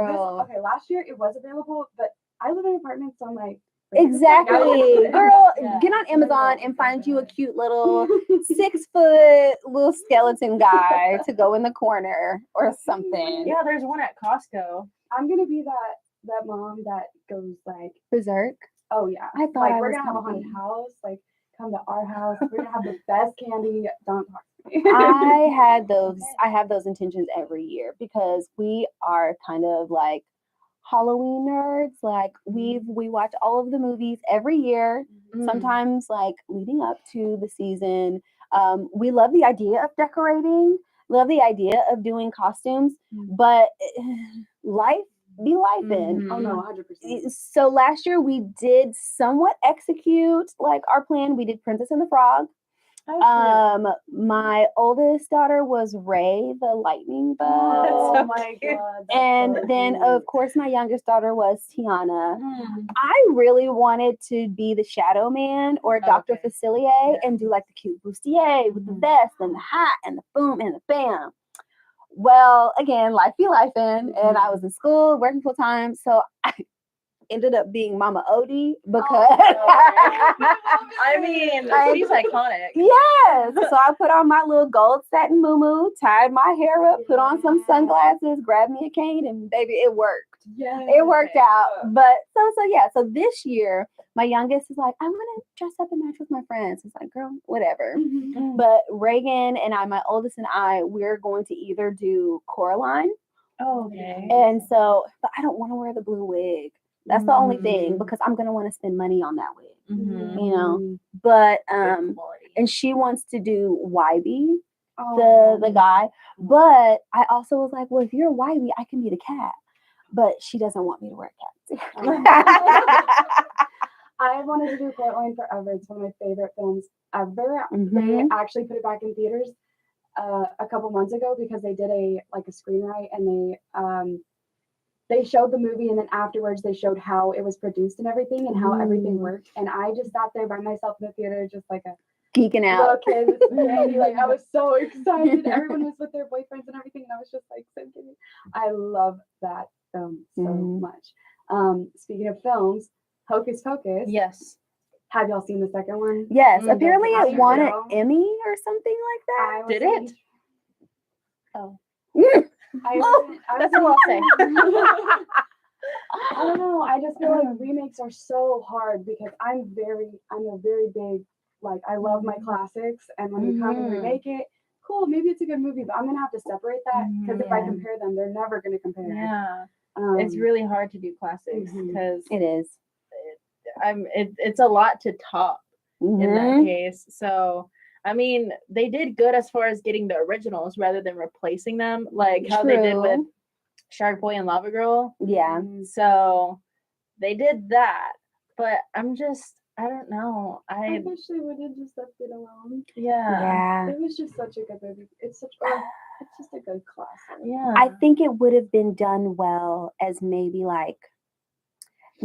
Girl. Okay, last year it was available, but I live in an apartment, so I'm like, Exactly. Girl, Yeah. get on Amazon and find you a cute little 6-foot little skeleton guy to go in the corner or something. Yeah, there's one at Costco. I'm gonna be that mom that goes like, Berserk. oh yeah, I thought like I we're was gonna have a gonna haunted be. house. Like, come to our house. We're gonna have the best candy. Don't talk to me. I have those intentions every year because we are kind of like Halloween nerds. Like we watch all of the movies every year, sometimes like leading up to the season. We love the idea of decorating, love the idea of doing costumes, but life be life in. Oh no, 100%. So last year we did somewhat execute like our plan. We did Princess and the Frog. My oldest daughter was Ray the Lightning Bug. Oh my god. that's And so then, cute. of course, my youngest daughter was Tiana. I really wanted to be the Shadow Man or Dr. Okay. Facilier and do like the cute bustier with the vest and the hat and the boom and the bam. Well, again, life be life in, and I was in school working full time, so ended up being Mama Odie because I mean, she's iconic. yes. So I put on my little gold satin muumuu, tied my hair up, put on some sunglasses, grabbed me a cane, and baby, it worked. Yeah. It worked out. But so this year, my youngest is like, I want to dress up and match with my friends. It's like, girl, whatever. Mhm. But Reagan and I, my oldest and I, we're going to either do Coraline. Oh, okay. And so, but I don't want to wear the blue wig. That's the only thing Mm. because I'm going to want to spend money on that wig, Mhm. you know. But, Good quality. and she wants to do Wybie, Oh. the guy. But I also was like, well, if you're Wybie, I can be the cat. But she doesn't want me to wear a cat. I wanted to do Coraline forever. It's one of my favorite films ever. They Mhm. actually put it back in theaters a couple months ago because they did a screenwrite and they showed the movie and then afterwards they showed how it was produced and everything and how everything Mm. worked. And I just sat there by myself in the theater just like a Geeking little out. kid with candy. Like I was so excited. Everyone was with their boyfriends and everything, and I was just like so giddy. I love that film so Mhm. much. Speaking of films, Hocus Pocus. Yes. Have y'all seen the second one? Yes, Mm, apparently that's it won an awesome. Emmy or something like that. I was Did in- it? Oh. I Oh, was That's all I'll say. I don't know. I just feel like remakes are so hard because I'm a very big, like, I love my classics. And when you come and Mhm. remake it, cool, maybe it's a good movie, but I'm going to have to separate that because if I Yeah. compare them, they're never going to compare. Yeah. Um, It's really hard to do classics Mhm. because It is. it's a lot to top in that Mhm. case. So I mean, they did good as far as getting the originals rather than replacing them, like how they did with True. Shark Boy and Lava Girl. Yeah. So they did that, but I don't know. I wish they would have just left it alone. Yeah. It was just such a good movie. It's just a good classic. Yeah. I think it would have been done well as maybe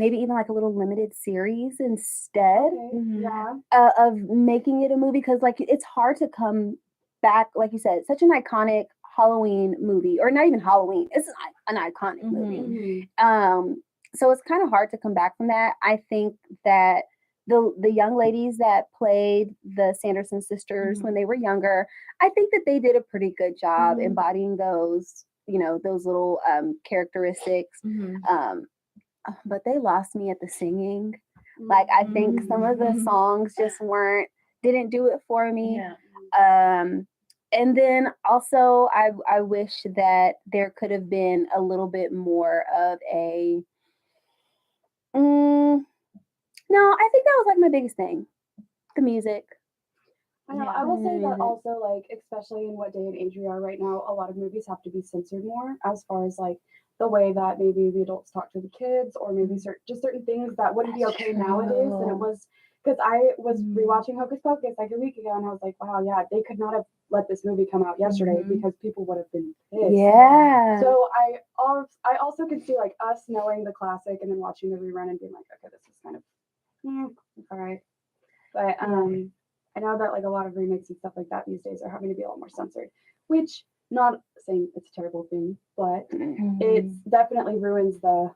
even like a little limited series instead Okay. Mhm. Yeah. of making it a movie because like it's hard to come back, like you said, such an iconic Halloween movie, or not even Halloween. It's an iconic movie. Mhm. So it's kind of hard to come back from that. I think that the young ladies that played the Sanderson sisters when they were younger, I think that they did a pretty good job Mhm. embodying those, those little characteristics. Mhm. But they lost me at the singing. Like I think some of the Mhm. songs just didn't do it for me. Yeah. And then also I wish that there could have been a little bit more of a no, I think that was like my biggest thing. The music. I know. Yeah. I will say that Mhm. also, like, especially in what day and age we are right now, a lot of movies have to be censored more as far as like the way that maybe the adults talk to the kids, or maybe certain things that wouldn't be That's okay nowadays than it true. was. Because I was Mhm. rewatching Hocus Pocus like a week ago, and I was like, wow, yeah, they could not have let this movie come out yesterday Mhm. because people would have been pissed. Yeah. So I also could see like us knowing the classic and then watching the rerun and being like, okay, this is kind of it's all right. But I know that like a lot of remakes and stuff like that these days are having to be a lot more censored, which not saying it's a terrible thing, but it definitely ruins the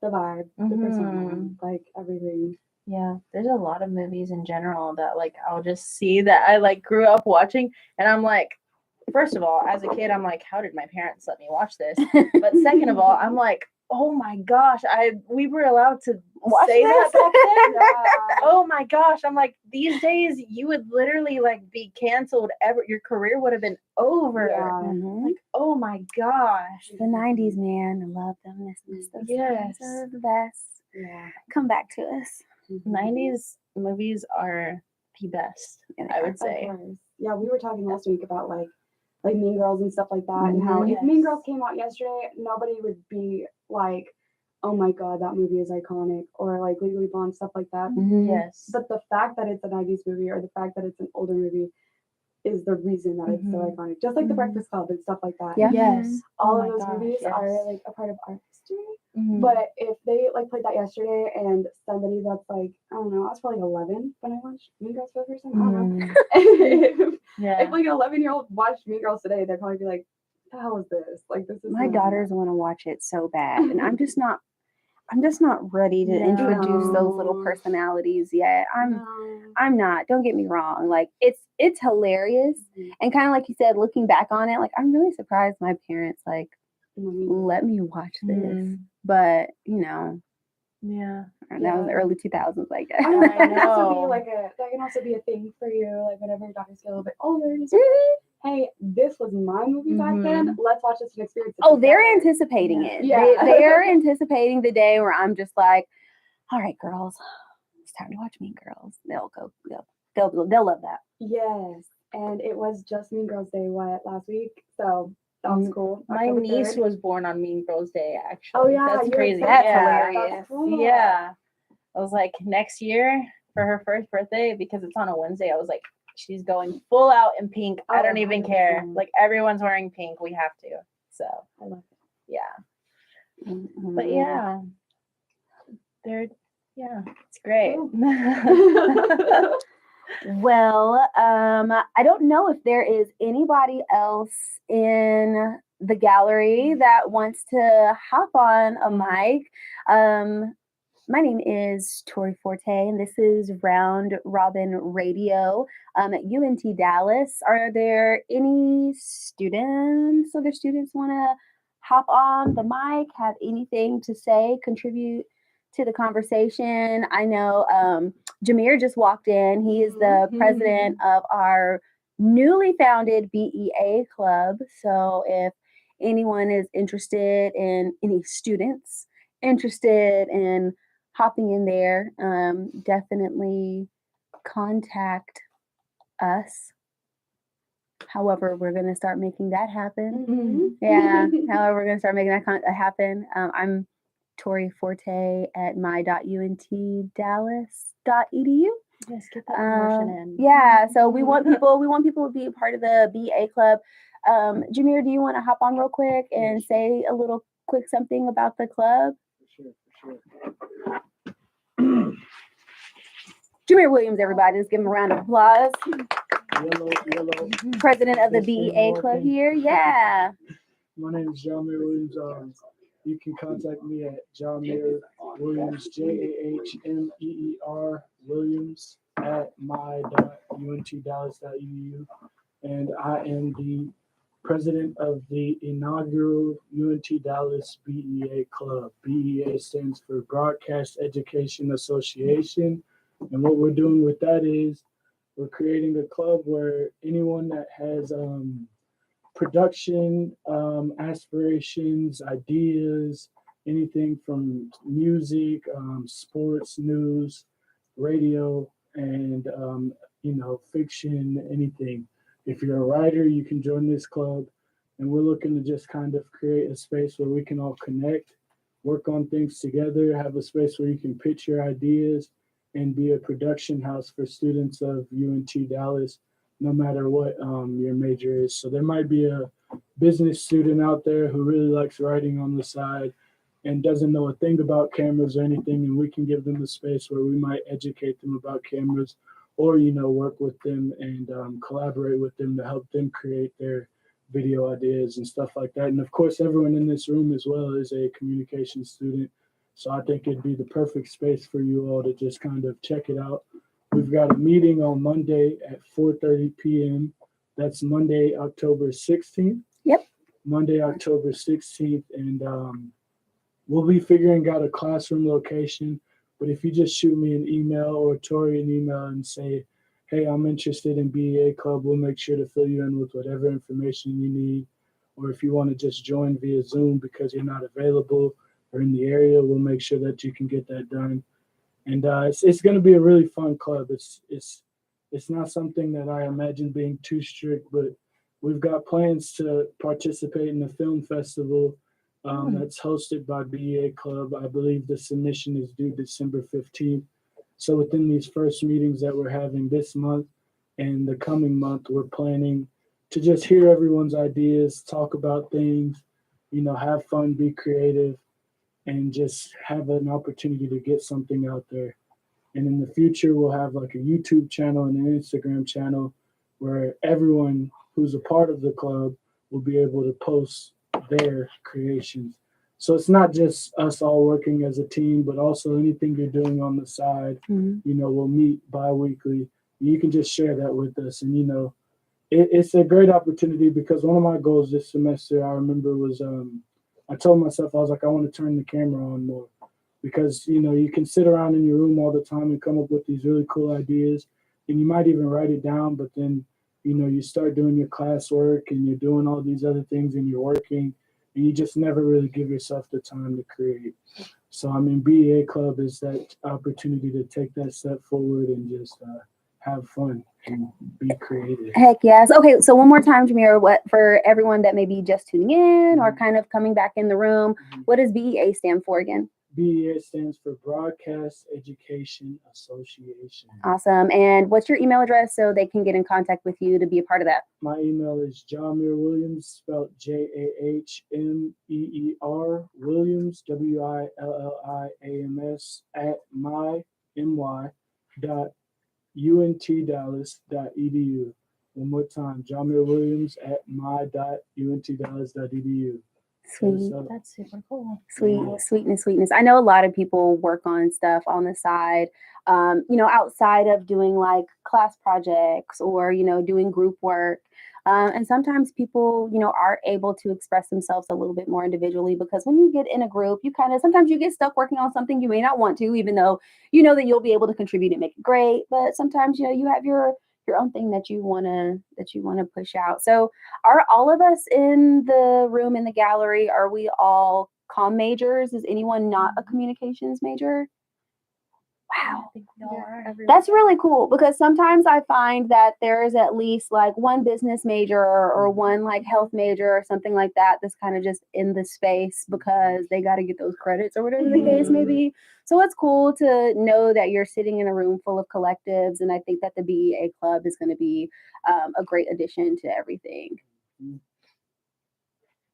vibe, the persona, Mhm. like everything. Yeah, there's a lot of movies in general that like I'll just see that I like grew up watching, and I'm like, first of all, as a kid, I'm like, how did my parents let me watch this? But second of all, I'm like, oh my gosh, we were allowed to Watch say this? that back then. Yeah. Oh my gosh, I'm like, these days you would literally like be canceled. Your career would have been over. Yeah. Mhm. Like, oh my gosh. The 90s, man. I love them. Miss those Yes. times are the best. Yeah. Come back to us. 90s movies are the best, Yeah, they I are. would Of say. course. Yeah, we were talking last week about like Mean Girls and stuff like that, and how Mhm. if Mean Yes. Girls came out yesterday, nobody would be like, "Oh my God, that movie is iconic," or like Legally Blonde, stuff like that. Mhm. Yes. But the fact that it's a 90s movie or the fact that it's an older movie is the reason that it's so Mhm. iconic. Just like The Mhm. Breakfast Club and stuff like that. Yeah. Yes. All Oh of my those gosh, movies are yes. like a part of our history. Mhm. But if they like played that yesterday and somebody that's like, I don't know, I was probably 11 when I watched Mean Girls for the first time. I don't know. if Yeah. like an 11-year-old watched Mean Girls today, they'd probably be like, "The hell is this? Like this is My not-" daughters want to watch it so bad, and I'm just not. I'm just not ready to introduce those little No. personalities yet. No. I'm not. Don't get me wrong. Like it's hilarious. Mhm. And kind of like you said, looking back on it, like I'm really surprised my parents like Mhm. let me watch this. Mm, But you know, yeah. that was the Yeah. early 2000s, I guess. I mean, that can also know. be like that can also be a thing for you, like whenever your daughters get a little bit older, just Mhm. hey, this was my movie back then. Let's watch this and experience it. Oh, they're together. anticipating it. Yeah. They are anticipating the day where I'm just like, all right, girls, it's time to watch Mean Girls. They'll go. They'll love that. Yes, and it was just Mean Girls Day last week, so that was cool. My October niece 3rd. was born on Mean Girls Day, actually. Oh yeah, That's you were crazy. saying That's Yeah. hilarious. That's cool. Yeah. I was like, next year for her first birthday, because it's on a Wednesday, I was like, she's going full out in pink. I Oh, don't even care. 100%. Like everyone's wearing pink. We have to. So I love yeah. But Mhm. yeah. It's great. it. Well, I don't know if there is anybody else in the gallery that wants to hop on a mic. My name is Tori Forte, and this is Round Robin Radio at UNT Dallas. Are there any other students want to hop on the mic, have anything to say, contribute to the conversation? I know Jameer just walked in. He is the president of our newly founded BEA club. So if anyone is interested in any students interested in hopping in there, definitely contact us. However, we're going to start making that happen. Yeah, however, we're going to start making that happen. I'm Tori Forte at my.untdallas.edu. Yes, get that promotion in. Yeah, so we want people to be a part of the BA club. Jameer, do you want to hop on real quick and say a little quick something about the club? For sure. Jameer Williams, everybody, let's give him a round of applause. Yellow. President of the Yes, they BEA are club working. here. Yeah. My name is John Mayer Williams. You can contact me at John Mayer Williams, JAHMEER Williams at my.untdallas.edu. And I am the president of the inaugural UNT Dallas BEA Club. BEA stands for Broadcast Education Association. And what we're doing with that is we're creating a club where anyone that has production aspirations, ideas, anything from music, sports, news, radio, and fiction, anything. If you're a writer, you can join this club. And we're looking to just kind of create a space where we can all connect, work on things together, have a space where you can pitch your ideas, and be a production house for students of UNT Dallas, no matter what your major is. So there might be a business student out there who really likes writing on the side and doesn't know a thing about cameras or anything, and we can give them a space where we might educate them about cameras, or work with them and collaborate with them to help them create their video ideas and stuff like that. And of course, everyone in this room as well is a communication student. So I think it'd be the perfect space for you all to just kind of check it out. We've got a meeting on Monday at 4:30 p.m. That's Monday, October 16th. Yep. Monday, October 16th. And we'll be figuring out a classroom location. But if you just shoot me an email or Tori an email and say, hey, I'm interested in BEA Club, we'll make sure to fill you in with whatever information you need. Or if you want to just join via Zoom because you're not available or in the area, we'll make sure that you can get that done. And it's going to be a really fun club. It's not something that I imagine being too strict, but we've got plans to participate in the film festival that's hosted by BEA Club. I believe the submission is due December 15th. So within these first meetings that we're having this month and the coming month, we're planning to just hear everyone's ideas, talk about things, have fun, be creative, and just have an opportunity to get something out there. And in the future, we'll have like a YouTube channel and an Instagram channel where everyone who's a part of the club will be able to post their creations. So it's not just us all working as a team, but also anything you're doing on the side. Mhm. We'll meet bi-weekly. You can just share that with us. And, it's a great opportunity because one of my goals this semester, I remember, was I told myself, I was like, I want to turn the camera on more because, you can sit around in your room all the time and come up with these really cool ideas. And you might even write it down, but then, you start doing your classwork and you're doing all these other things and you're working and you just never really give yourself the time to create. So, BEA Club is that opportunity to take that step forward and just have fun and be creative. Heck yes. Okay, so one more time, Jameer, what for everyone that may be just tuning in or kind of coming back in the room, what does BEA stand for again? BEA stands for Broadcast Education Association. Awesome. And what's your email address so they can get in contact with you to be a part of that? My email is Jameer Williams, spelled Jahmeer Williams, WILLIAMS @my.untdallas.edu. One more time, Jameer Williams @my.untdallas.edu. Sweet. That's super cool. Sweetness. I know a lot of people work on stuff on the side, outside of doing like class projects or, doing group work. And sometimes people, are able to express themselves a little bit more individually because when you get in a group, sometimes you get stuck working on something you may not want to, even though you know that you'll be able to contribute and make it great. But sometimes, you have your own thing that you want to push out. So are all of us in the room in the gallery, are we all comm majors? Is anyone not a communications major? Wow. I think we all are. That's really cool because sometimes I find that there is at least like one business major or one like health major or something like that that's kind of just in the space because they got to get those credits or whatever the case may be. So it's cool to know that you're sitting in a room full of collectives, and I think that the BEA Club is going to be a great addition to everything.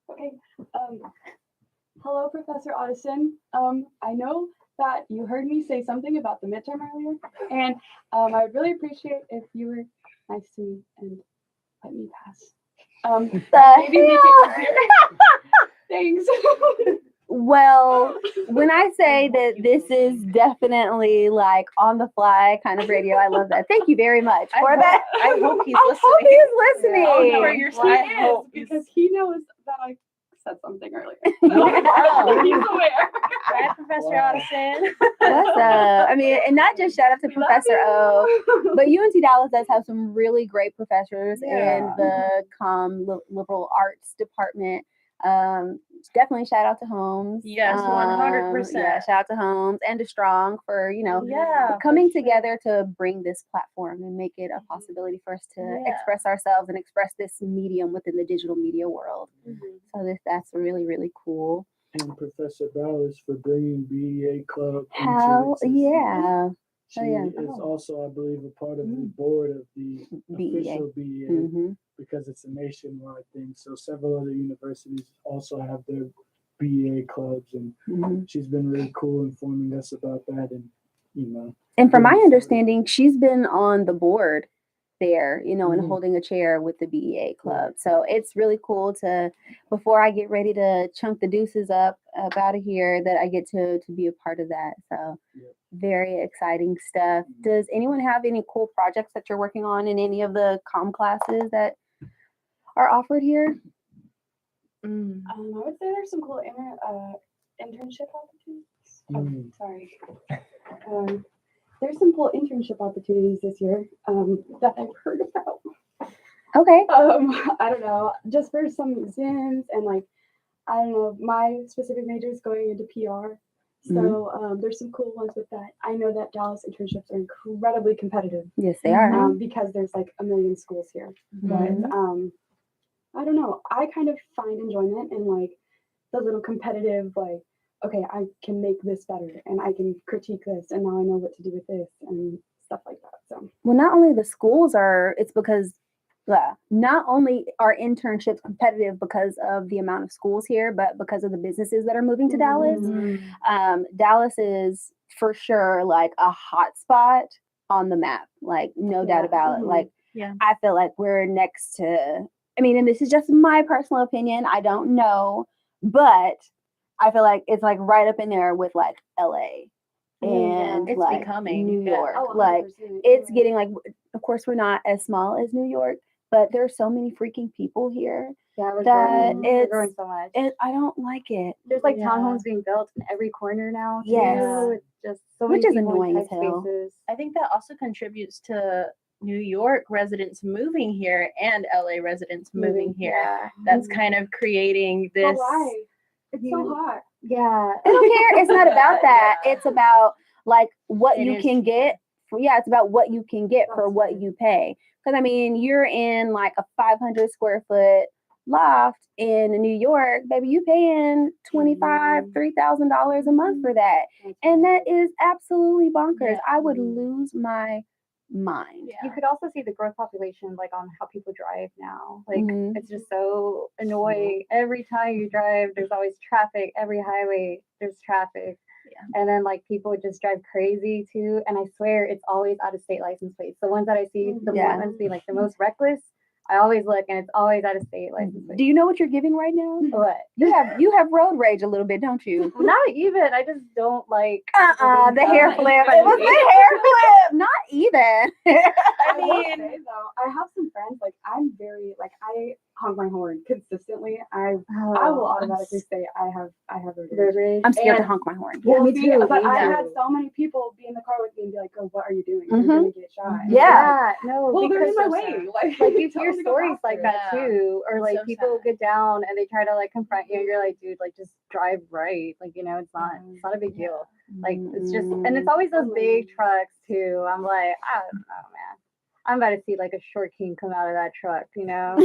Okay. Hello, Professor Addison. I know that you heard me say something about the midterm earlier, and I would really appreciate if you were nice to me and let me pass. Maybe make it easier. Thanks. Well, when I say that this is definitely like on the fly kind of radio, I love that. Thank you very much for that. I hope he's I hope listening. he's listening. Oh, no, For he your is, sake. because he knows that I said something earlier. Oh. He's aware. Right, Professor Wow. Addison. What's up? And not just shout out to Professor O, but UNT Dallas does have some really great professors in the liberal arts department. Definitely shout out to Holmes. Yes, 100%. Yeah, shout out to Holmes and to Strong for, Yeah. coming together to bring this platform and make it a possibility for us to Yeah. express ourselves and express this medium within the digital media world. So that's really, really cool. And Professor Ballas for bringing BEA Club How, into existence. yeah. She Oh, yeah. is also, I believe, a part of the board of the BEA. official BEA Mm-hmm. because it's a nationwide thing. So several other universities also have their BEA clubs, and Mm-hmm. she's been really cool informing us about that. And And from my Yeah. understanding, she's been on the board there, and Mhm. holding a chair with the BEA Club. So it's really cool before I get ready to chunk the deuces up out of here, that I get to be a part of that. So Yep. very exciting stuff. Does anyone have any cool projects that you're working on in any of the comm classes that are offered here? I would say there's some cool internship opportunities. Mm. Sorry. There's some cool internship opportunities this year that I've heard about. Okay. I don't know, just for some Zooms and I don't know, my specific major is going into PR. So there's some cool ones with that. I know that Dallas internships are incredibly competitive Yes, they are. because there's like a million schools here. But I don't know, I kind of find enjoyment in the little competitive, okay, I can make this better and I can critique this and now I know what to do with this and stuff like that. So Well, not only the schools it's because not only are internships competitive because of the amount of schools here, but because of the businesses that are moving to Dallas. Dallas is for sure a hot spot on the map, no doubt about it. Yeah. I feel like we're next to, and this is just my personal opinion, I don't know, but I feel like it's like right up in there with like LA and It's like becoming, New yeah. York. Oh, Like 100%, it's yeah. getting like, of course, we're not as small as New York, but there's so many freaking people here Yeah, we're that growing. We're it's growing so much. I don't like it. There's like Yeah. townhomes being built in every corner now. Too. Yes. It's just so Which many is people in annoying as tight hell. spaces. I think that also contributes to New York residents moving here and LA residents moving here. Yeah. That's kind of creating But this. why? It's so hot. Yeah. I don't care. It's not about that. Yeah. It's about like what It you is can cheaper. get. Yeah, it's about what you can get for That's what right. you pay. Because I mean, you're in like a 500 square foot loft in New York, baby. You paying $3,000 a month for that, and that is absolutely bonkers. Yeah. I would lose my mind. Yeah. You could also see the growth population, like on how people drive now. Like Mhm. it's just so annoying. Every time you drive, there's always traffic. Every highway, there's traffic. Yeah. And then like people just drive crazy too. And I swear it's always out of state license plates. The ones that I see, the Yeah. ones being like the most reckless, I always look and it's always out of state license plates. Do you know what you're giving right now? What? You have road rage a little bit, don't you? Not even. I just don't like The hair being flip. done It was in the front of hair me. flip. Not even. I will mean- say though, I have some friends like I'm very like I honk my horn consistently. I will automatically say I have road rage. I'm scared to And- honk my horn. Yeah, me See, too. But me I too. had so many people be in the car with me and be like, "Oh, what are you doing? Mhm. You're gonna get shot." And Yeah. No, I'm like, well, they're in because my so way. sad. like you tell hear them to go stories like faster. that Yeah. too, or like So people sad. get down and they try to like confront you, and you're like, dude, like just drive right, like you know, it's not a big deal. Like it's just, and it's always those big trucks too. I'm like, I don't know, man. I'm about to see like a short king come out of that truck, you know?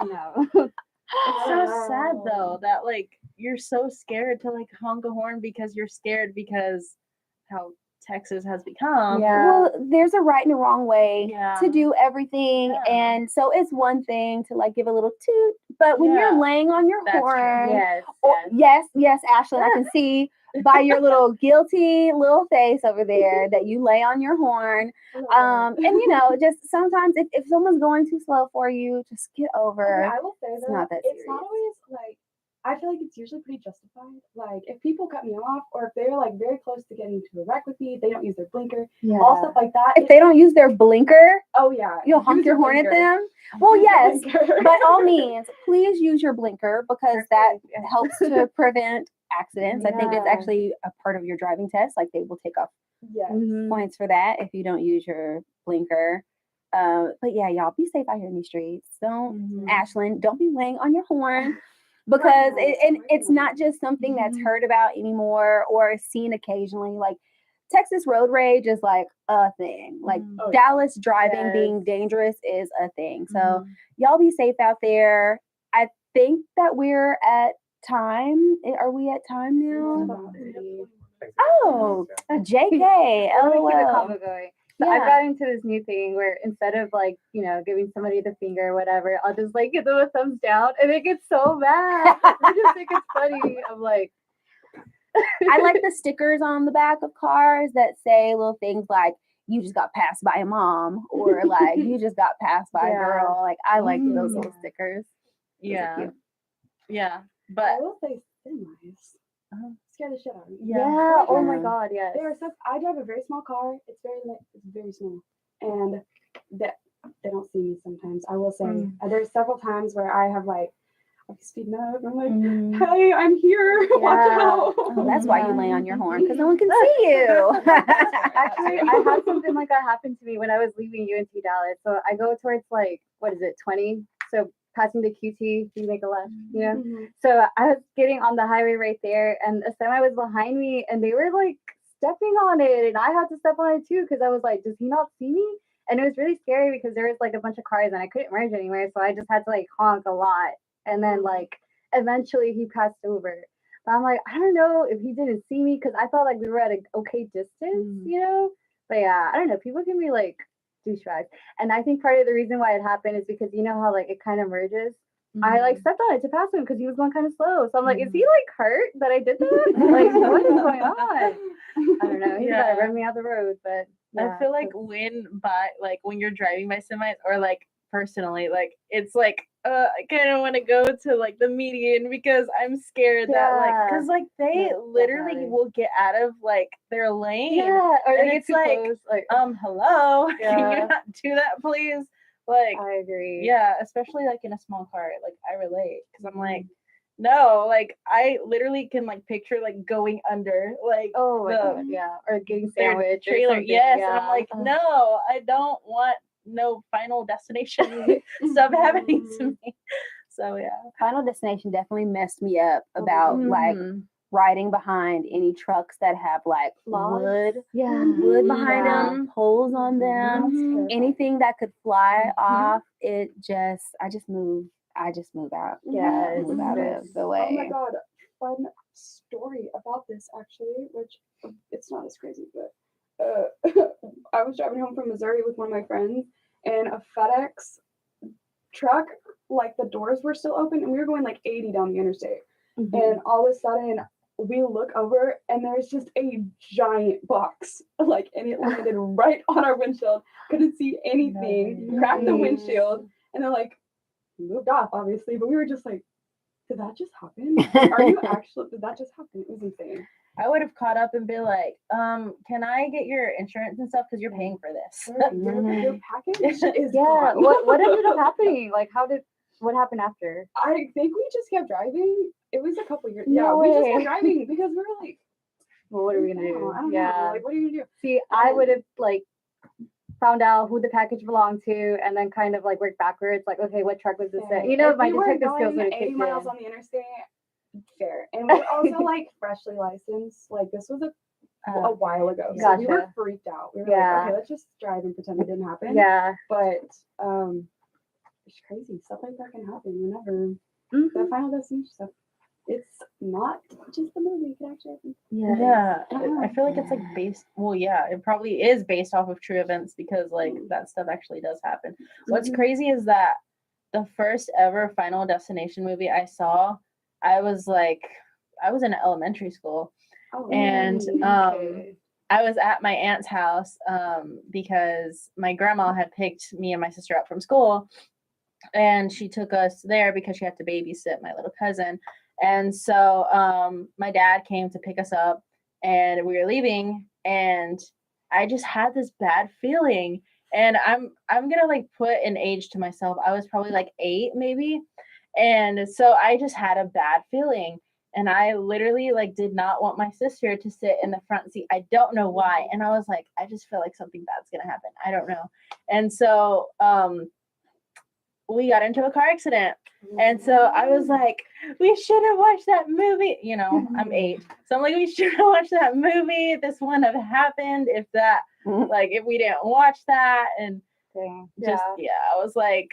No. It's so sad though that like you're so scared to like honk a horn because you're scared because how Texas has become. Yeah. Well, there's a right and a wrong way Yeah. to do everything. Yeah. And so it's one thing to like give a little toot, but when Yeah. you're laying on your That's true. horn, Yes. or, yes. yes, Ashlyn, I can see by your little guilty little face over there that you lay on your horn. And you know, just sometimes if someone's going too slow for you, just get over. Okay, I will say It's though, not that it's not serious. always like I feel like it's usually pretty justified. Like if people cut me off or if they're like very close to getting into a wreck with me, they don't use their blinker, Yeah. all stuff like that. If they don't use their blinker, oh yeah, you'll honk use your horn at blinker. them. Well, Use your yes, blinker. by all means, please use your blinker because that Yeah. helps to prevent accidents. I think it's Yeah. actually a part of your driving test. Like they will take off Yes. Mhm. points for that if you don't use your blinker. But yeah, y'all be safe out here in these streets. Don't, Ashlyn, don't be laying on your horn because it's not just something that's heard about anymore or seen occasionally. Like Texas road rage is like a thing. Like Oh, yeah. Dallas driving being Yes. dangerous is a thing. So y'all be safe out there. I think that we're at time. Are we at time now? Oh, JK, I want to keep the LOL. combo going. So I've Yeah. got into this new thing where instead of like, you know, giving somebody the finger or whatever, I'll just like give them a thumbs down and they get so mad. I just think it's funny. I'm like, I like the stickers on the back of cars that say little things like "you just got passed by a mom" or like "you just got passed by a Yeah. girl." Like I like those little stickers. Those are Yeah. cute. Yeah. I But will say semis scare the shit out of me. yeah, oh my Yeah. God, yes. There are stuff. I drive a very small car. It's very small, and that they don't see me sometimes. I will say there's several times where I have like I'm speeding up. I'm like, hey, I'm here. Watch Yeah. out. Oh, that's why you lay on your horn because no one can see you. Actually, I had something like that happen to me when I was leaving UNT Dallas. So I go towards like, what is it, 20? So passing the QT, you make a left, you know? Mhm. So I was getting on the highway right there, and a semi was behind me, and they were like stepping on it, and I had to step on it too because I was like, does he not see me? And it was really scary because there was like a bunch of cars, and I couldn't merge anywhere, so I just had to like honk a lot, and then like eventually he passed over. But I'm like, I don't know if he didn't see me because I felt like we were at an okay distance, you know? But yeah, I don't know. People can be like douchebags, and I think part of the reason why it happened is because you know how like it kind of merges. I like stepped on it to pass him because he was going kind of slow. So I'm like, is he like hurt that I did that? Like, what is going on? I don't know. He's Yeah. about to run me out the road, but yeah, I feel like so- when you're driving by semis or like personally, like it's like I kind of want to go to like the median because I'm scared that like, cause like they Yeah, literally definitely. will get out of like their lane. Yeah, or And they get it's too like, close. Like, Hello, can Yeah. you not do that, please? Like, I agree. yeah, especially like in a small car. Like I relate because I'm like, no, like I literally can like picture like going under like Oh my the god, yeah. Or getting their sandwich or trailer. something. Yes, Yeah. and I'm like, Ugh. no, I don't want no Final Destination stuff happening to me. So yeah. Final Destination definitely messed me up about like Mhm. riding behind any trucks that have like Logs? wood Yeah. wood behind Yeah. them, poles on them, Mhm. anything that could fly Mhm. off. I just move out. Yeah, Move out of the Oh way. my god, fun story about this actually, which it's not as crazy, but I was driving home from Missouri with one of my friends, and a FedEx truck, like the doors were still open, and we were going like 80 down the interstate, and all of a sudden we look over and there's just a giant box, like, and it landed right on our windshield. Couldn't see anything, cracked the windshield, and then like moved off, obviously, but we were just like, did that just happen? Are you actually, did that just happen? It was insane. I would have caught up and been like, can I get your insurance and stuff because you're paying for this? Your package is Yeah. gone. What ended up happening? Like, what happened after? I think we just kept driving. It was a couple years. No yeah, we just kept way. driving because we were like, Well, what are we gonna do? I don't Yeah. know. Like, what are you gonna do? See, I would have like found out who the package belonged to, and then kind of like worked backwards. Like, okay, what truck was this? Yeah. At? You know, If my we were detective skills going would have 80 kicked miles in. on the interstate, fair. And we were also like freshly licensed. Like, this was a while ago. So we were Gotcha. freaked out. We were Yeah. like, okay, let's just drive and pretend it didn't happen. Yeah. But it's crazy. Stuff like that can happen whenever. Mhm. The Final Destination stuff. It's not just a movie. It can actually happen. Yeah, I feel like it's like based. Well, yeah, it probably is based off of true events because like that stuff actually does happen. What's crazy is that the first ever Final Destination movie I saw, I was in elementary school, Oh, and okay. I was at my aunt's house because my grandma had picked me and my sister up from school, and she took us there because she had to babysit my little cousin. And so my dad came to pick us up, and we were leaving, and I just had this bad feeling. And I'm gonna like put an age to myself. I was probably like 8 maybe. And so I just had a bad feeling. And I literally like did not want my sister to sit in the front seat. I don't know why. And I was like, I just feel like something bad's gonna happen. I don't know. And so we got into a car accident. And so I was like, we should have watched that movie. You know, I'm 8. So I'm like, we should have watched that movie. This wouldn't have happened if we didn't watch that. And just, I was like,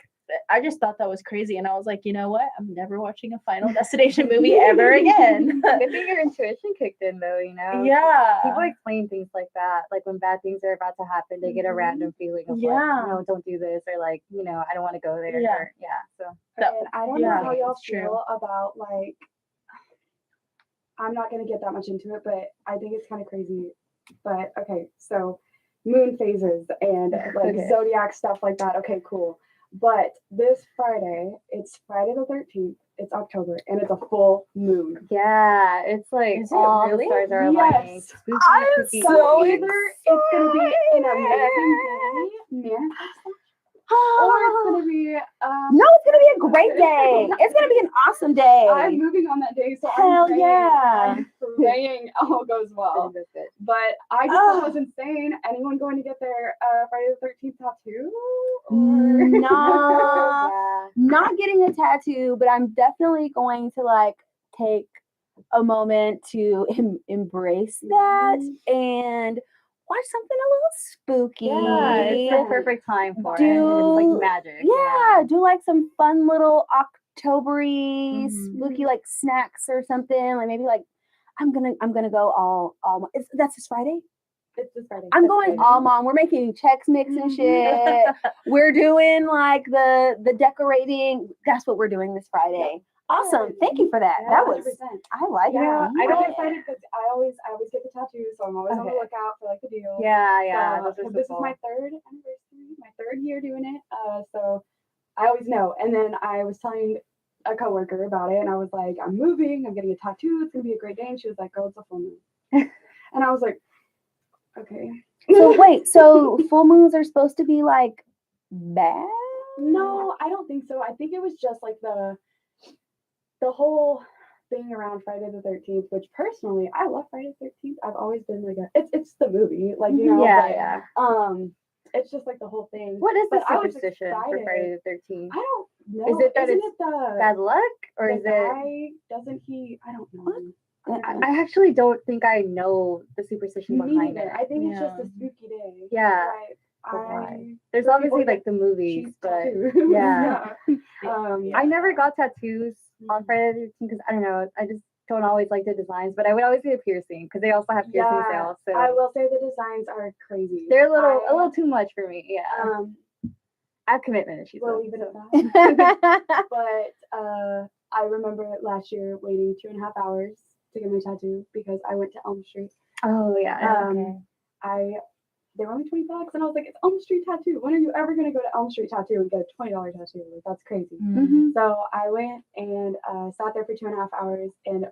I just thought that was crazy. And I was like, you know what? I'm never watching a Final Destination movie ever again. I think your intuition kicked in though, you know? Yeah. People explain things like that. Like when bad things are about to happen, they get a random feeling of Yeah. like, no, don't do this, or like, you know, I don't want to go there. Yeah. Or, so And I don't know Yeah, how y'all it's true. feel about like, I'm not gonna get that much into it, but I think it's kind of crazy. But okay, so moon phases and like Okay. zodiac stuff like that. Okay, cool. But this Friday, it's Friday the 13th. It's October, and it's a full moon. yeah, it's like Is it all really? the stars are aligning. Yes. Spooky, I'm spooky. So either it's gonna be an amazing day, man, or it's gonna be No, it's gonna be a great day. It's gonna be an awesome day. I'm moving on that day, so Hell I'm praying, yeah. I'm praying all goes well. But I just thought it was insane. Anyone going to get their Friday the 13th tattoo? Nah. Yeah. Not getting a tattoo, but I'm definitely going to like take a moment to embrace that and watch something a little spooky. Yeah, it's the perfect time for it. It's Do- like magic. Yeah, do like some fun little Octobery Mhm. spooky like snacks or something. Like maybe like I'm gonna go all that's this Friday. It's this Friday. I'm This going Friday. all mom. We're making Chex Mix and shit. We're doing like the decorating. That's what we're doing this Friday. Awesome. Thank you for that. Yeah, That was 100%. I like Yeah, it. I don't excited because I always get the tattoo, so I'm always on the Okay. lookout for like the deal. Yeah, So, those are 'cause so this cool. is my 3rd anniversary, my 3rd year doing it. So I always know. And then I was telling a coworker about it, and I was like, I'm moving, I'm getting a tattoo, it's gonna be a great day. And she was like, girl, it's a full moon. And I was like, okay. So wait, so full moons are supposed to be like bad? No, I don't think so. I think it was just like the whole thing around Friday the 13th, which personally I love Friday the 13th. I've always been like it's the movie, like you know, Yeah, but, yeah. it's just like the whole thing. What is the But I was superstition for excited. Friday the 13th? I don't know. Is it that Isn't it's it the Bad luck, or the is it? guy, doesn't he? I don't know. I actually don't think I know the superstition Me behind neither. it. I think it's just Yeah. a spooky day. Yeah. Right. But why? I There's for obviously people like the movies, choose but tattoos. yeah. Yeah. I never got tattoos on Friday the 13th because I don't know. I just don't always like the designs, but I would always get a piercing because they also have piercing Yeah, sales. So I will say the designs are crazy. they're a little too much for me. Yeah. Um, I have commitment issues. we'll though, leave it so. at that. But I remember last year waiting 2.5 hours to get my tattoo because I went to Elm Street. Oh yeah. They were only $20, and I was like, it's Elm Street tattoo. When are you ever gonna go to Elm Street tattoo and get a $20 tattoo? Like that's crazy. Mhm. So I went and sat there for 2.5 hours, and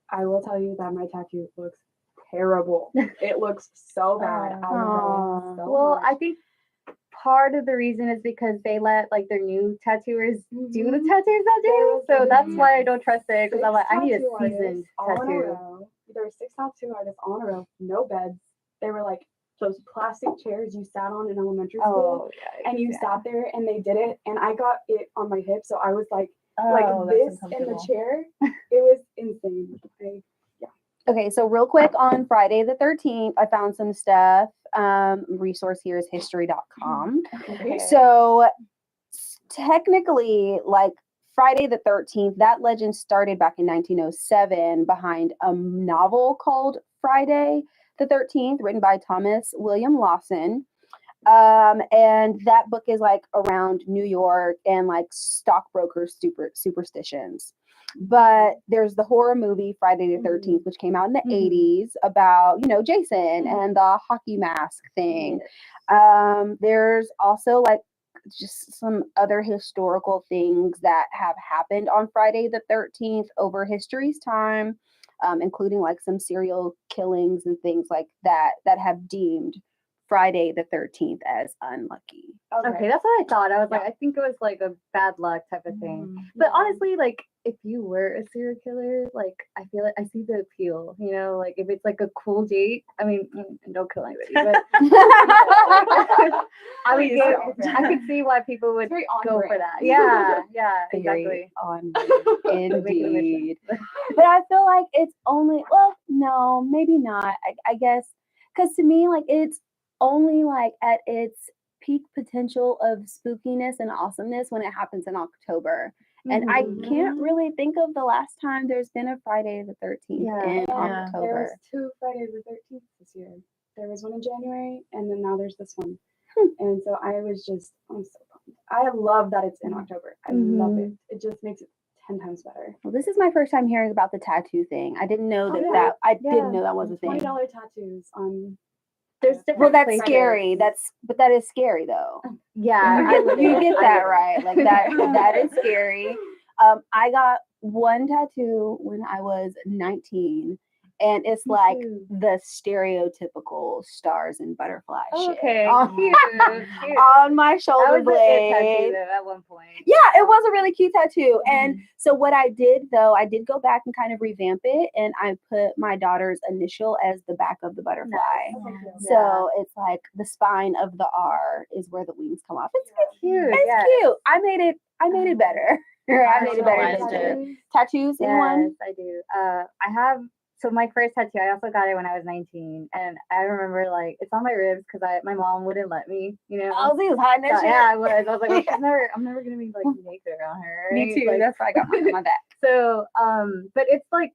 I will tell you that my tattoo looks terrible. It looks so bad. I regret it so Well, much. I think part of the reason is because they let like their new tattooers do the Mhm. tattoos that There day. was So that's literally why I don't trust it because I'm like, 6 I need a tattoo artists seasoned all in a tattoo. row. There were 6 tattoo artists all in a row, no beds. They were like those plastic chairs you sat on in elementary school. Oh, yeah. And you sat there and they did it, and I got it on my hip, so I was like Oh, this that's in the uncomfortable. chair. It was insane. Okay, so real quick on Friday the 13th, I found some stuff. Resource here is history.com. Okay. So technically, like Friday the 13th, that legend started back in 1907 behind a novel called Friday the 13th, written by Thomas William Lawson. And that book is like around New York and like stockbroker superstitions. But there's the horror movie Friday the 13th, which came out in the 80s about, you know, Jason and the hockey mask thing. There's also like just some other historical things that have happened on Friday the 13th over history's time, including like some serial killings and things like that that have deemed Friday the 13th as unlucky. Okay, that's what I thought. I was like, I think it was like a bad luck type of thing. But honestly, like if you were a serial killer, like I feel like I see the appeal, you know, like if it's like a cool date, I mean, don't kill anybody, but I mean, I could see why people would Very on go for brand. that. Yeah, yeah, Very exactly. on Make it a mission. indeed. But I feel like it's only, well, no, maybe not. I guess, because to me, like it's only like at its peak potential of spookiness and awesomeness when it happens in October. And I can't really think of the last time there's been a Friday the 13th Yeah. in Yeah. There October. was 2 Friday the 13th this year. There was one in January, and then now there's this one. And so I'm so pumped. I love that it's in October. I love it. It just makes it 10 times better. Well, this is my first time hearing about the tattoo thing. I didn't know Oh, that yeah? I Yeah. didn't know that was a $20 thing. tattoos on. There's different Well, that's places. scary. But that is scary though. Yeah, You get that I right. Like that is scary. I got one tattoo when I was 19, and it's Me like too. the stereotypical stars and butterflies shit Okay, on, cute, cute. on my shoulder That was a good tattoo blade. though at one point. Yeah, it was a really cute tattoo. And so what I did though, I did go back and kind of revamp it, and I put my daughter's initial as the back of the butterfly. Nice. So it's like the spine of the R is where the wings come off. It's Cute. it's yeah. cute. I made it better. I made it better. personalized than it. Tattoos in one. Yes, I do. I have. So my first tattoo, I also got it when I was 19, and I remember like it's on my ribs because my mom wouldn't let me, you know. Oh, he was hiding that So, shit. yeah, I was. I was like, well, I'm never gonna be like naked around her. Me right? too. Like, That's why I got mine on my back. so, but it's like,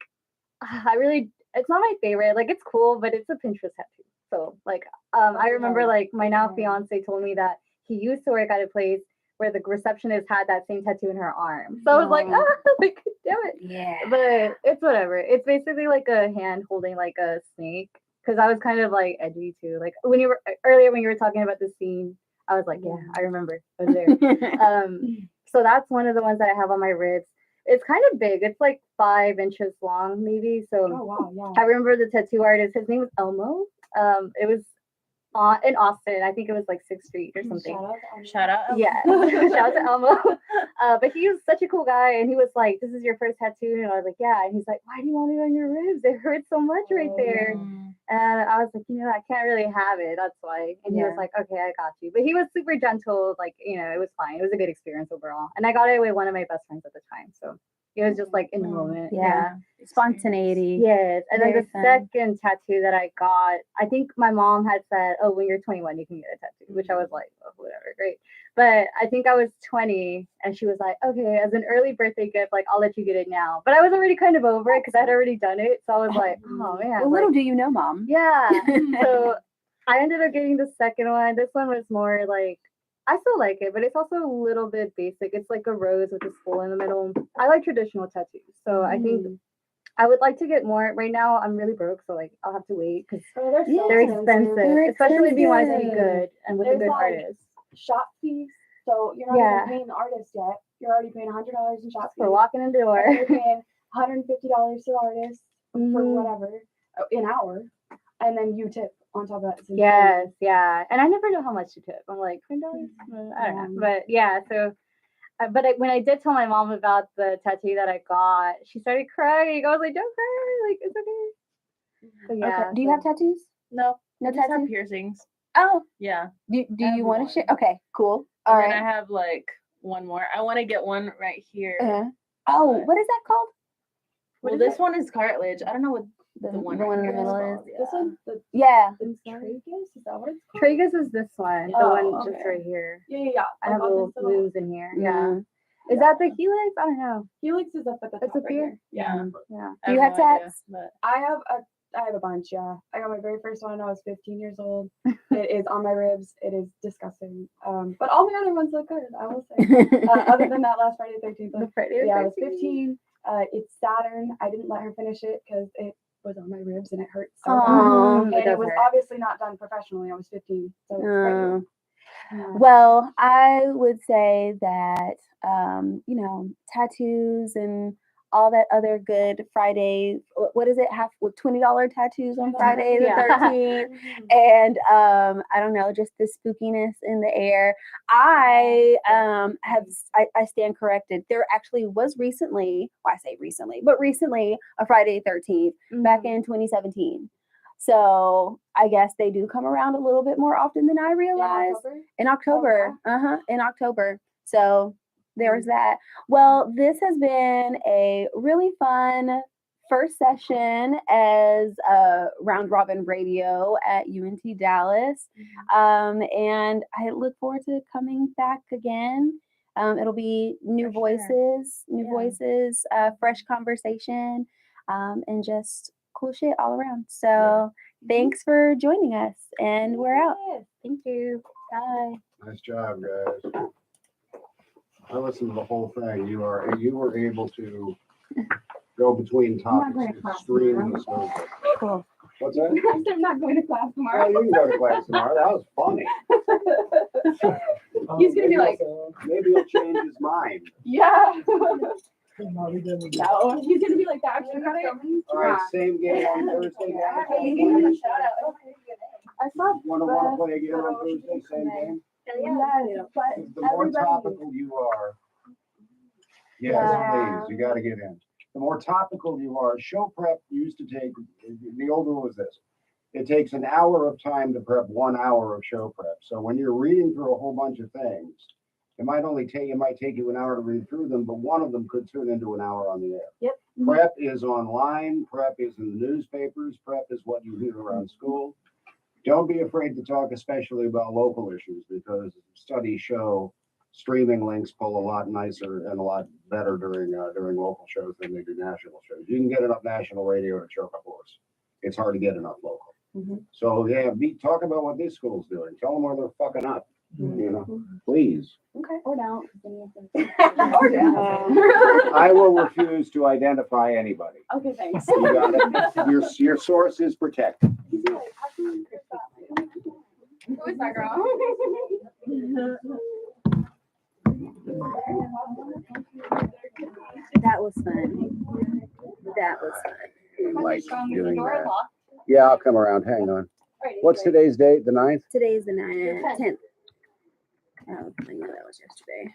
it's not my favorite. Like, it's cool, but it's a Pinterest tattoo. So, like, I remember like my now fiance told me that he used to work at a place where the receptionist had that same tattoo in her arm. So I was like, like, damn it. Yeah. But it's whatever. It's basically like a hand holding like a snake. Because I was kind of like edgy too. Like when you were earlier when you were talking about the scene, I was like, yeah, I remember. I was there. So that's one of the ones that I have on my ribs. It's kind of big. It's like 5 inches long, maybe. So Oh wow, yeah. I remember the tattoo artist. His name was Elmo. It was in Austin. I think it was like 6th Street or something. Shout out. Elmo. Yeah, shout out to Elmo. But he was such a cool guy, and he was like, "This is your first tattoo," and I was like, "Yeah." And he's like, "Why do you want it on your ribs? It hurts so much right there." Mm. And I was like, I can't really have it. That's why. And he was Yeah. like, "Okay, I got you." But he was super gentle. Like, it was fine. It was a good experience overall. And I got it with one of my best friends at the time, so it was just like in the moment. Yeah. Spontaneity. Yes. And then Very the fun. second tattoo that I got, I think my mom had said, "Oh, when you're 21, you can get a tattoo," which I was like, "Oh, whatever, great." But I think I was 20 and she was like, "Okay, as an early birthday gift, like I'll let you get it now." But I was already kind of over it because I had already done it. So I was like, "Oh man." Well, little like, do you know, Mom. yeah. So I ended up getting the second one. This one was more like, I still like it, but it's also a little bit basic. It's like a rose with a skull in the middle. I like traditional tattoos. So I think I would like to get more. Right now, I'm really broke, so like I'll have to wait because they're expensive, They're especially if you want it to be expensive. good and with a There's good like- artist. Shop fees. So you're not Yeah. even paying the artist yet. You're already paying $100 in shop fees. For walking in the door. And you're paying $150 to the artist for Mhm. whatever an hour, and then you tip on top of that. It's insane. Yes, yeah. And I never know how much to tip. I'm like, $20? I don't know. But yeah, so, when I did tell my mom about the tattoo that I got, she started crying. I was like, "Don't cry. Like, it's okay." So yeah. Okay. Do you have tattoos? No, No I just have tattoos? piercings. Oh, Yeah. do I you have want one. to share? Okay, cool. And All then right. I have like one more. I want to get one right here. Oh, but- what is that called? Well, is this it? one is cartilage. I don't know what The, the one, the one in the right here middle is is. called. This one, the Yeah. tragus, is that what it's called? Tragus is this one. The Oh, one just okay. right here. Yeah. I have Like on little this little- wounds in here. Yeah. Mhm. Is that the helix? I don't know. Helix is up at the It's top up right here? here. Yeah. Yeah. Do you have no idea, tats? but I have a bunch, yeah. I got my very first one when I was 15 years old. It is on my ribs. It is disgusting. But all my other ones look good, I will say. Other than that last Friday the 13th one. The Friday the Yeah, I was 13th. 15. It's Saturn. I didn't let her finish it because it was on my ribs and it hurt so Aw. bad. Mhm. And It it does was hurt. obviously not done professionally. I was 15. So it's Oh. yeah. Well, I would say that tattoos and all that other good Friday. What is it? Half with $20 tattoos on Friday the Yeah. 13th, and I don't know, just the spookiness in the air. I stand corrected. There actually was recently, well, I say recently, but recently a Friday the 13th back in 2017. So I guess they do come around a little bit more often than I realized. In October. In October. So there's that. Well, this has been a really fun first session as Round Robin Radio at UNT Dallas. And I look forward to coming back again. It'll be new For sure. voices, fresh conversation, and just cool shit all around. So thanks for joining us, and we're out. Thank you. Bye. Nice job, guys. I listened to the whole thing. You were able to go between I'm not topics going to class extremely smoothly. Cool. What's that? I'm not going to class Oh, tomorrow. you can go to class tomorrow. That was funny. He's gonna be like, Maybe he'll change his mind. yeah. No, we didn't. No, he's gonna be like, that actually got it. All right, same game on Thursday. guys. I saw Want to play again on Thursday? Same game. The more topical you are, yes, Yeah. please, you got to get in. The more topical you are, show prep used to take, the old rule is this. It takes an hour of time to prep 1 hour of show prep. So when you're reading through a whole bunch of things, it might take you an hour to read through them, but one of them could turn into an hour on the air. Yep. Prep is online, prep is in the newspapers, prep is what you hear around school. Don't be afraid to talk, especially about local issues, because studies show streaming links pull a lot nicer and a lot better during local shows than they do national shows. You can get enough national radio to choke a horse. It's hard to get enough local. So yeah, talk about what this school's doing. Tell them where they're fucking up. You know, please. Okay. Or down. Or down. I will refuse to identify anybody. Okay, thanks. You got it. Your source is protected. Who is that girl? That was fun. That was fun. Like doing that. Yeah, I'll come around. Hang on. What's today's date? The 9th? Today's the 10th. Oh, I know that was yesterday.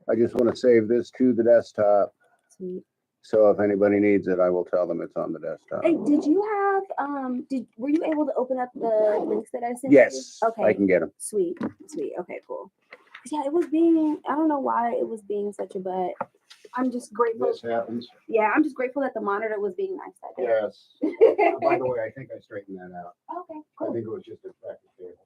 I just want to save this to the desktop. Sweet. So if anybody needs it, I will tell them it's on the desktop. Hey, did you have were you able to open up the links that I sent Yes, you? Okay. I can get them. Sweet. Okay, cool. Yeah, it was being, I don't know why it was being such a butt. I'm just grateful. This happens. Yeah, I'm just grateful that the monitor was being nice that day. Yes. By the way, I think I straightened that out. Okay, I cool. think it was just a practice table.